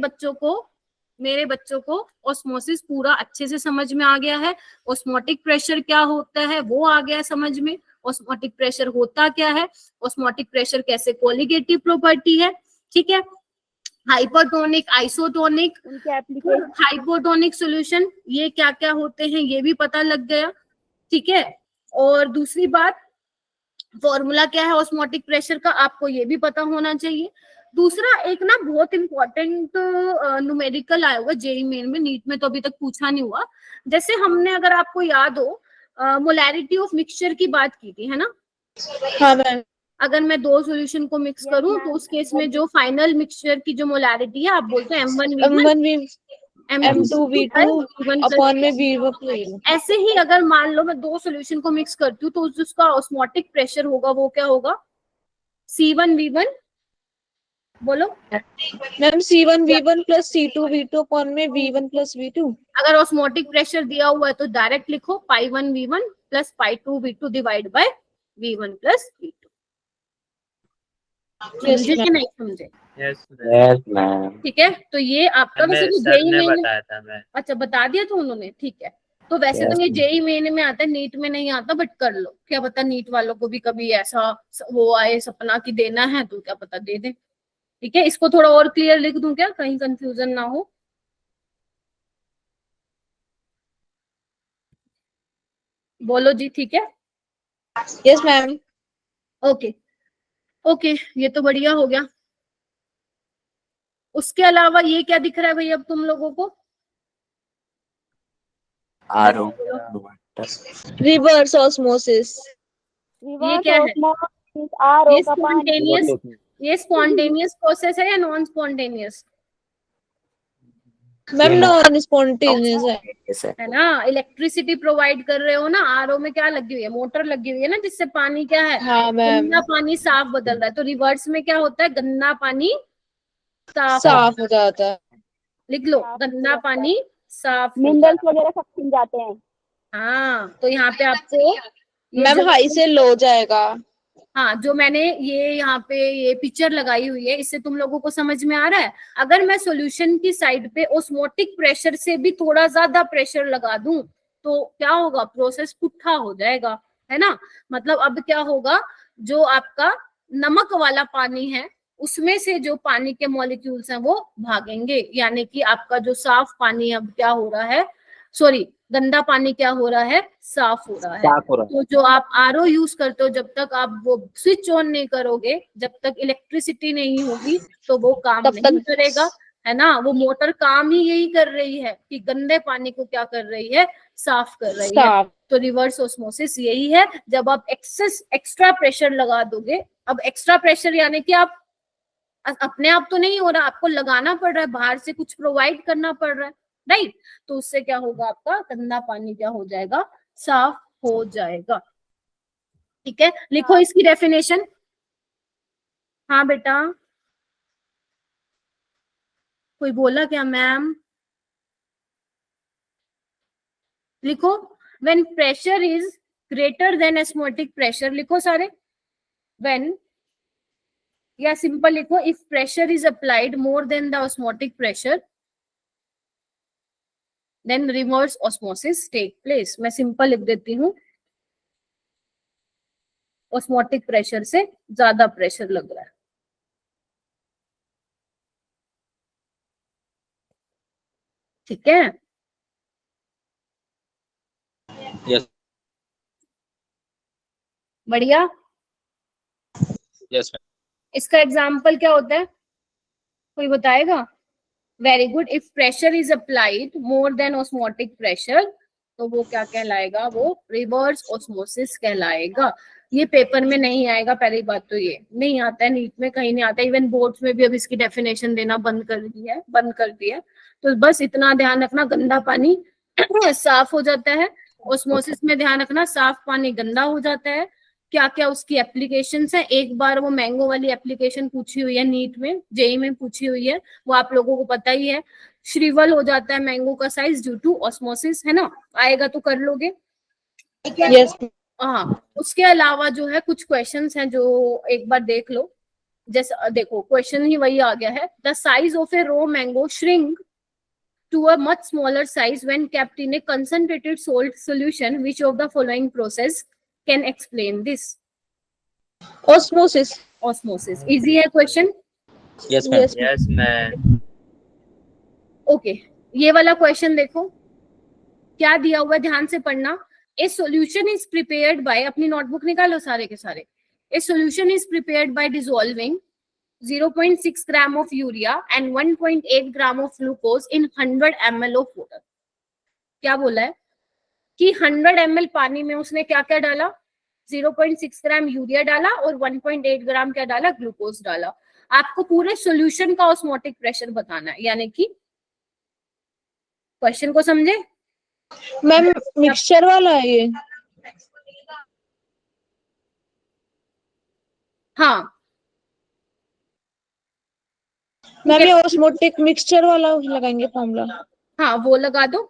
बच्चों को ऑस्मोसिस पूरा अच्छे से समझ में आ गया है। ऑस्मोटिक प्रेशर क्या होता है वो आ गया समझ में। ऑस्मोटिक प्रेशर होता क्या है, ऑस्मोटिक प्रेशर कैसे कोलिगेटिव प्रॉपर्टी है, ठीक है। हाइपोटोनिक, आइसोटोनिक, उनके एप्लीकेशन हाइपोटोनिक सॉल्यूशन, ये क्या क्या होते हैं ये भी पता लग गया, ठीक है। और दूसरी बात, फॉर्मूला क्या है ऑस्मोटिक प्रेशर का, आपको ये भी पता होना चाहिए। दूसरा एक ना बहुत इंपॉर्टेंट न्यूमेरिकल आया हुआ जेईई मेन में, नीट में तो अभी तक पूछा नहीं हुआ। जैसे हमने, अगर आपको याद हो, मोलैरिटी ऑफ मिक्सचर की बात की थी, है ना। हाँ मैम। अगर मैं दो सॉल्यूशन को मिक्स करूं तो उस केस में जो फाइनल मिक्सचर की जो मोलैरिटी है, आप बोलते हैं M1V1 M2V2 अपॉन में V1। ऐसे ही अगर मान लो मैं दो सॉल्यूशन को मिक्स करती हूँ तो उसका ऑस्मोटिक प्रेशर होगा, वो क्या होगा, C1V1, बोलो। Ma'am C1V1 plus C2V2 upon में V1 प्लस V2। अगर ऑस्मोटिक प्रेशर दिया हुआ है तो डायरेक्ट लिखो π1V1 plus π2V2 divide by V1 plus V2। समझे कि नहीं समझे? Yes ma'am. ठीक है, तो ये आपका वैसे तो सर जेईई ने मेन, बताया था मैं। अच्छा बता दिया था उन्होंने, ठीक है। तो वैसे Yes, तो ये ma'am. जेईई मेन में आता है, नीट में नहीं आता, बट कर लो, क्या पता नीट वालों को भी कभी ऐसा वो आए सपना की देना है तो क्या पता दे दे, ठीक है। इसको थोड़ा और क्लियर लिख दूं क्या, कहीं कंफ्यूजन ना हो। बोलो जी, ठीक है। Yes ma'am. ओके ओके, ये तो बढ़िया हो गया। उसके अलावा ये क्या दिख रहा है भाई अब तुम लोगों को? आरो रिवर्स ऑस्मोसिस। ये क्या है? RO ये का पानी। स्पॉन्टेनियस प्रोसेस है या non spontaneous ma'am non spontaneous है ना? इलेक्ट्रिसिटी प्रोवाइड कर रहे हो ना, आरओ में क्या लगी हुई है, मोटर लगी हुई है ना, जिससे पानी क्या है, हाँ मैम। गंदा पानी साफ बदल रहा है। तो रिवर्स में क्या होता है, गंदा पानी साफ हो जाता है। लिख लो, गंदा पानी साफ हो मिनरल्स जाता है। वगैरह सब छिन जाते हैं। हाँ, तो यहाँ पे आपको ये मैम जो- हाई से लो जाएगा। हाँ, जो मैंने ये यहाँ पे ये पिक्चर लगाई हुई है, इससे तुम लोगों को समझ में आ रहा है। अगर मैं सॉल्यूशन की साइड पे ऑस्मोटिक प्रेशर से भी थोड़ा ज्यादा प्रेशर लगा दूं तो क्या होगा, प्रोसेस पुट्ठा हो जाएगा, है ना। मतलब अब क्या होगा, जो आपका नमक वाला पानी है उसमें से जो पानी के मॉलिक्यूल्स हैं वो भागेंगे, यानी कि आपका जो साफ पानी अब क्या हो रहा है, सॉरी गंदा पानी क्या हो रहा है, साफ हो रहा है। साफ हो रहा तो जो आप आरओ यूज करते हो, जब तक आप वो स्विच ऑन नहीं करोगे, जब तक इलेक्ट्रिसिटी नहीं होगी तो वो काम तब नहीं तक करेगा, है ना। वो मोटर काम ही यही कर रही है कि गंदे पानी को क्या कर रही है, साफ कर रही है। साफ। तो रिवर्स ऑस्मोसिस यही है, जब आप एक्स्ट्रा प्रेशर लगा दोगे। अब एक्स्ट्रा प्रेशर यानी कि आप अपने आप तो नहीं हो रहा, आपको लगाना पड़ रहा है, बाहर से कुछ प्रोवाइड करना पड़ रहा है, राइट। तो उससे क्या होगा, आपका गंदा पानी क्या हो जाएगा, साफ हो जाएगा। ठीक है, लिखो इसकी डेफिनेशन। हाँ बेटा, कोई बोला क्या मैम? लिखो, when pressure is greater than osmotic pressure. लिखो सारे, व्हेन, या सिंपल लिखो, if pressure is applied more than the osmotic pressure then reverse osmosis take place. मैं सिंपल लिख देती हूँ, ऑस्मोटिक प्रेशर से ज्यादा प्रेशर लग रहा है। ठीक है, Yes. बढ़िया। Yes, ma'am. इसका एग्जाम्पल क्या होता है, कोई बताएगा? Very good. If pressure is applied more then osmotic pressure, तो वो क्या कहलाएगा, वो रिवर्स ऑस्मोसिस कहलाएगा। ये पेपर में नहीं आएगा, पहली बात तो ये नहीं आता है, नीट में कहीं नहीं आता है, इवन बोर्ड्स में भी अब इसकी डेफिनेशन देना बंद कर दी है। तो बस इतना ध्यान रखना, गंदा पानी साफ हो जाता है। ऑस्मोसिस में ध्यान रखना, साफ पानी गंदा हो जाता है। क्या क्या उसकी एप्लीकेशंस है, एक बार वो मैंगो वाली एप्लीकेशन पूछी हुई है नीट में, जेई में पूछी हुई है, वो आप लोगों को पता ही है। श्रिवल हो जाता है मैंगो का साइज ड्यू टू ऑस्मोसिस, है ना, आएगा तो कर लोगे। ठीक है, यस। हाँ, उसके अलावा जो है कुछ क्वेश्चंस हैं जो एक बार देख लो। जैसे देखो, क्वेश्चन ही वही आ गया है, the size of a raw mango shrink to a much smaller size when kept in a concentrated salt solution. Which of the following process can explain this? Osmosis. Osmosis. Easy है question? Yes, ma'am. Yes. Yes ma'am. Okay, ये वाला question देखो क्या दिया हुआ है, ध्यान से पढ़ना। ए सॉल्यूशन इज प्रिपेयर्ड बाय, अपनी नोटबुक निकालो सारे के सारे। ए solution is prepared by dissolving 0.6 gram of urea and 1.8 gram of glucose in 100 ml of water. क्या बोला है कि 100 ml पानी में उसने क्या क्या डाला, 0.6 ग्राम यूरिया डाला और 1.8 ग्राम क्या डाला, ग्लूकोज डाला। आपको पूरे सॉल्यूशन का ऑस्मोटिक प्रेशर बताना है, यानी कि क्वेश्चन को समझे मैम, मिक्सचर वाला है ये? हाँ मैम, ये ऑस्मोटिक मिक्सचर वाला लगाएंगे फॉर्मूला? हाँ, वो लगा दो।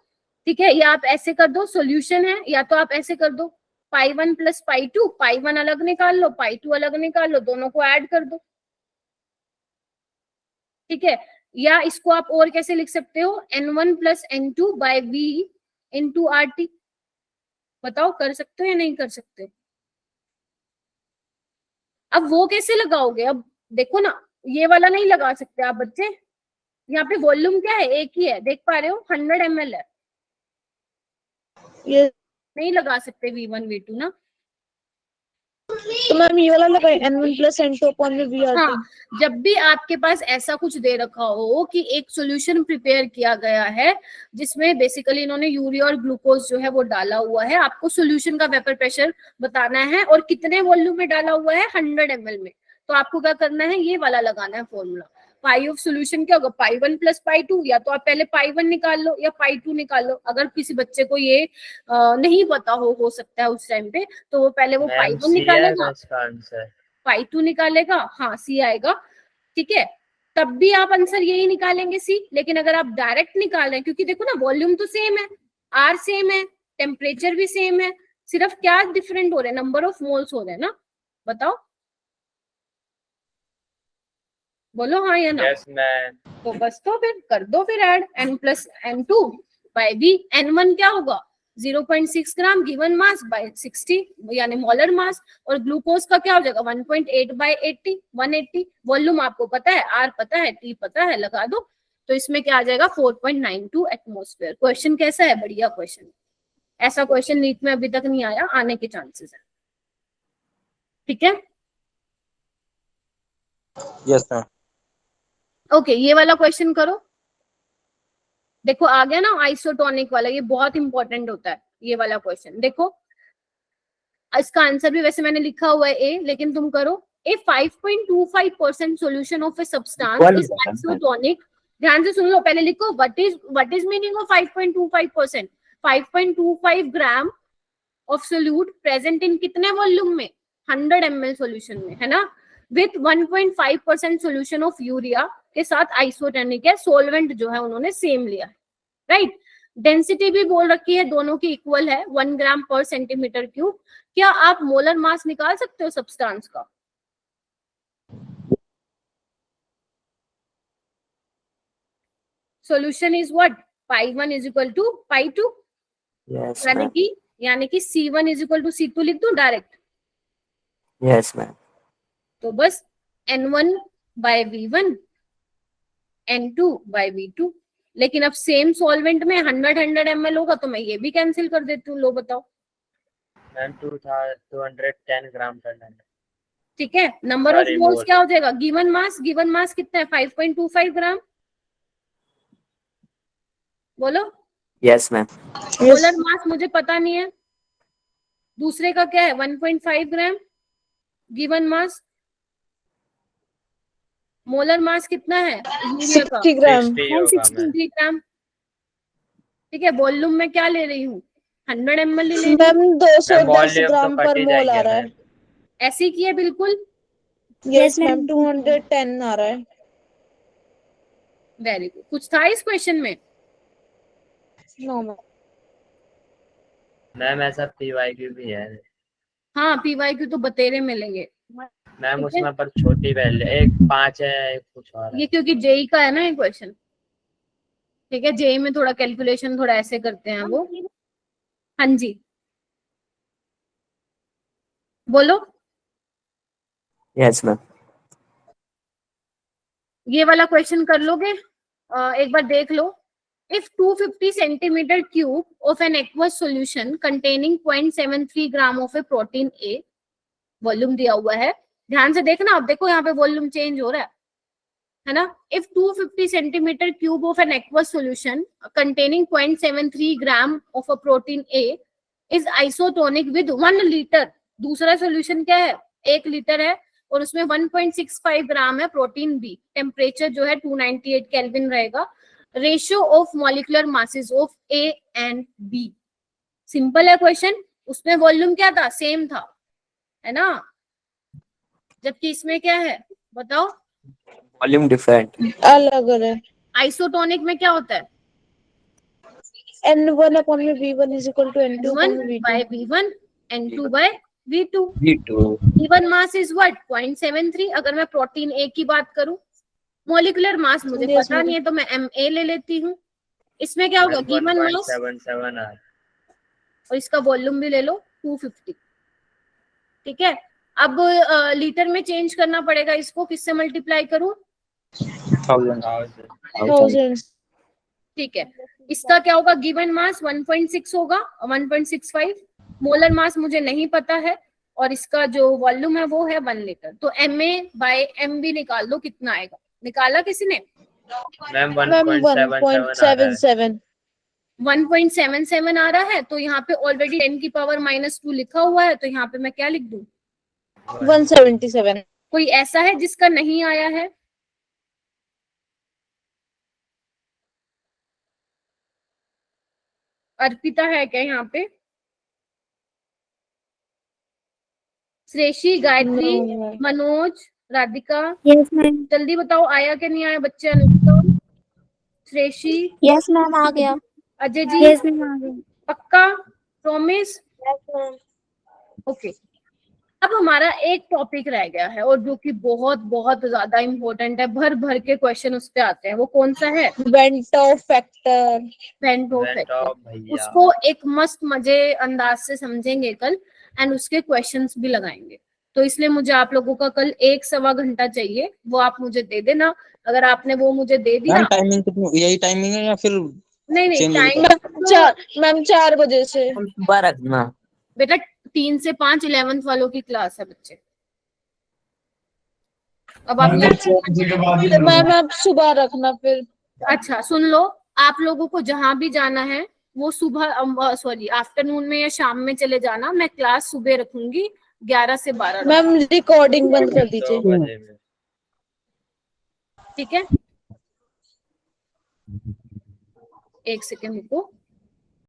ठीक है, या आप ऐसे कर दो, सॉल्यूशन है, या तो आप ऐसे कर दो, π1 + π2, π1 अलग निकाल लो, π2 अलग निकाल लो, दोनों को ऐड कर दो। ठीक है, या इसको आप और कैसे लिख सकते हो, n1 + n2 / v * RT। बताओ, कर सकते हो या नहीं कर सकते? अब वो कैसे लगाओगे, अब देखो ना, ये वाला नहीं लगा सकते आप बच्चे। यहाँ पे वॉल्यूम क्या है, एक ही है, देख पा रहे हो, 100 ml है, ये नहीं लगा सकते v1 v2 ना। तो मैम ये वाला लगाए, n1 + n2 / v/RT। हाँ, जब भी आपके पास ऐसा कुछ दे रखा हो कि एक सॉल्यूशन प्रिपेयर किया गया है जिसमें बेसिकली इन्होंने यूरिया और ग्लूकोज जो है वो डाला हुआ है, आपको सॉल्यूशन का वेपर प्रेशर बताना है और कितने वॉल्यूम में डाला हुआ है, 100 ml में। तो आपको क्या करना है, ये वाला लगाना है फॉर्मूला। पाई ऑफ सॉल्यूशन क्या होगा, π1 + π2, या तो आप पहले π1 निकाल लो या π2 निकाल लो। अगर किसी बच्चे को ये नहीं पता हो सकता है उस टाइम पे, तो वो पहले वो मैम π1 निकालेगा, इसका आंसर π2 निकालेगा, हाँ सी आएगा। ठीक है, तब भी आप आंसर यही निकालेंगे सी। लेकिन अगर आप डायरेक्ट निकाल रहे हैं, क्योंकि देखो ना, वॉल्यूम तो सेम है, आर सेम है, टेम्परेचर भी सेम है, सिर्फ क्या डिफरेंट हो रहे हैं, नंबर ऑफ मोल्स हो रहे हैं ना। बताओ, बोलो हाँ या ना। Yes ma'am. तो बस, तो फिर कर दो फिर add, n + n2 / v। n1 क्या होगा, 0.6 ग्राम गिवन मास बाय 60 यानी मोलर मास, और ग्लूकोज का क्या हो जाएगा, 1.8 / 80 180। वॉल्यूम आपको पता है, आर पता है, टी पता है, लगा दो। तो इसमें क्या आ जाएगा, 4.92 एटमॉस्फेयर। क्वेश्चन कैसा है, बढ़िया क्वेश्चन। ऐसा क्वेश्चन नीट में अभी तक नहीं आया, आने के चांसेस है। ठीक है, यस मैम। ओके ये वाला क्वेश्चन करो। देखो आ गया ना आइसोटोनिक वाला, ये बहुत इंपॉर्टेंट होता है ये वाला क्वेश्चन। देखो इसका आंसर भी वैसे मैंने लिखा हुआ है ए, लेकिन तुम करो। ए 5.25% solution of a substance is isotonic. ध्यान से सुन लो, पहले लिखो what is meaning of 5.25%। 5.25 gram of solute present in कितने वॉल्यूम में, 100 ml सोल्यूशन में, है ना, विथ 1.5% सोल्यूशन ऑफ यूरिया के साथ आइसोटोनिक है। सोलवेंट जो है उन्होंने सेम लिया है, राइट। डेंसिटी भी बोल रखी है, दोनों की इक्वल है, 1 ग्राम पर सेंटीमीटर क्यूब। क्या आप मोलर मास निकाल सकते हो सब्सटेंस का? Solution is what, pi1 is equal to pi2, yes यानी कि C1 is equal to C2 लिख दूं डायरेक्ट। Yes ma'am. तो बस N1 bye V1 N2 bye V2। लेकिन अब सेम सॉल्वेंट में 100 ml होगा तो मैं ये भी कैंसिल कर देती हूँ। लो बताओ। मैम 210 ग्राम करना है। ठीक है, नंबर ऑफ Sorry, मोल्स मोल। क्या हो जाएगा, गिवन मास कितना है, 5.25 ग्राम। बोलो। Yes ma'am. मोलर मास मुझे पता नहीं है, दूसरे का क्या है 1.5 ग्राम गिवन मास। मोलर मास कितना है यूरिया का, 60 ग्राम। 60 होगा मैम। 60 ग्राम। ठीक है, वॉल्यूम में क्या ले रही हूँ, 100 ml ले रही हूँ। मैम 210 वॉल्यूम ग्राम तो कट पर ही मोल आ जाएगा रहा है। मैम। ऐसे ही किया बिल्कुल, यस मैम 210 आ रहा है। Very good. कुछ था इस क्वेश्चन में? No ma'am. मैम ऐसा PYQ भी है हाँ PYQ तो बतेरे मिलेंगे मैम, ठीक है। उसमें पर छोटी वैल्यू, एक 5 है, एक कुछ और है। ये क्योंकि जेई का है ना ये क्वेश्चन। ठीक है, जेई में थोड़ा कैलकुलेशन थोड़ा ऐसे करते हैं वो। हाँ जी बोलो। Yes ma'am. ये वाला क्वेश्चन कर लोगे? एक बार देख लो। If 250 centimetre cube of an aqueous solution containing 0.73 gram of a protein A, volume दिया हुआ है, ध्यान से देखना। अब देखो यहाँ पे वॉल्यूम चेंज हो रहा है ना। If 250 centimetre cube of an aqueous solution containing 0.73 gram of a protein A is isotonic with 1 litre. दूसरा सॉल्यूशन क्या है, 1 लीटर है और उसमें 1.65 ग्राम है प्रोटीन बी। टेम्परेचर जो है 298 केल्विन रहेगा। Ratio of molecular masses of A and B. Simple है क्वेश्चन। उसमें वॉल्यूम क्या था, सेम था, है ना, जबकि इसमें क्या है बताओ, वॉल्यूम डिफरेंट। अलग अलग। आइसोटोनिक में क्या होता है, N1 upon में V1 is equal to N2 upon N1 में by V2। V1 N2 by V2। V2 given mass is what 0.73। अगर मैं प्रोटीन ए की बात करूं, मॉलिक्यूलर मास मुझे Yes, पता नहीं है तो मैं MA ले लेती हूँ। इसमें क्या होगा, गिवन मास 1.77 है। और इसका वॉल्यूम भी ले लो 250। ठीक है, अब लीटर में चेंज करना पड़ेगा इसको, किससे मल्टीप्लाई करूं, 1000। ठीक है। इसका क्या होगा, गिवन मास 1.6 होगा, 1.65। मोलर मास मुझे नहीं पता है और इसका जो वॉल्यूम है वो है 1 लीटर। तो MA by MB निकाल लो, कितना आएगा, निकाला किसी ने? Ma'am ma'am 1.77। 1.77 आ रहा है। तो यहाँ पे ऑलरेडी 10 की पावर -2 लिखा हुआ है, तो यहाँ पे मैं क्या लिख दूं, 177। कोई ऐसा है जिसका नहीं आया है? अर्पिता है क्या यहाँ पे? Shreshi, Gayatri, No. Manoj, Radhika, yes ma'am. जल्दी बताओ आया कि नहीं आया बच्चे? अनुष्का, श्रेषी, यस मैम आ गया। अजय जी, यस मैम आ गया। पक्का, प्रॉमिस? ओके। अब हमारा एक टॉपिक रह गया है और जो कि बहुत बहुत ज्यादा इम्पोर्टेंट है, भर भर के क्वेश्चन उस पे आते हैं। वो कौन सा है, Vento factor। Vento went factor. Of भैया। उसको एक मस्त मजे अंदाज से समझेंगे कल एंड उसके क्वेश्चंस भी लगाएंगे। तो इसलिए मुझे आप लोगों का कल 1-1.25 घंटा चाहिए, वो आप मुझे दे देना। अगर आपने वो मुझे दे दिया, टाइमिंग कितनी, यही टाइमिंग है या फिर नहीं change टाइम होगा? मैम 4 बजे से। सुबह रखना। बेटा 3 से 5 11th वालों की क्लास है बच्चे। अब आप मैम 6 बजे के बाद ही तो करूँगा। मैम आप सुबह रखना फिर। अच्छा सुन लो, आप लोगों को जहां भी जाना है वो सुबह सॉरी आफ्टरनून में या शाम में चले जाना। मैं क्लास सुबह रखूंगी 11 से 12। मैम रिकॉर्डिंग बंद कर 2 दीजिए। बजे में। ठीक है, एक सेकेंड रुको।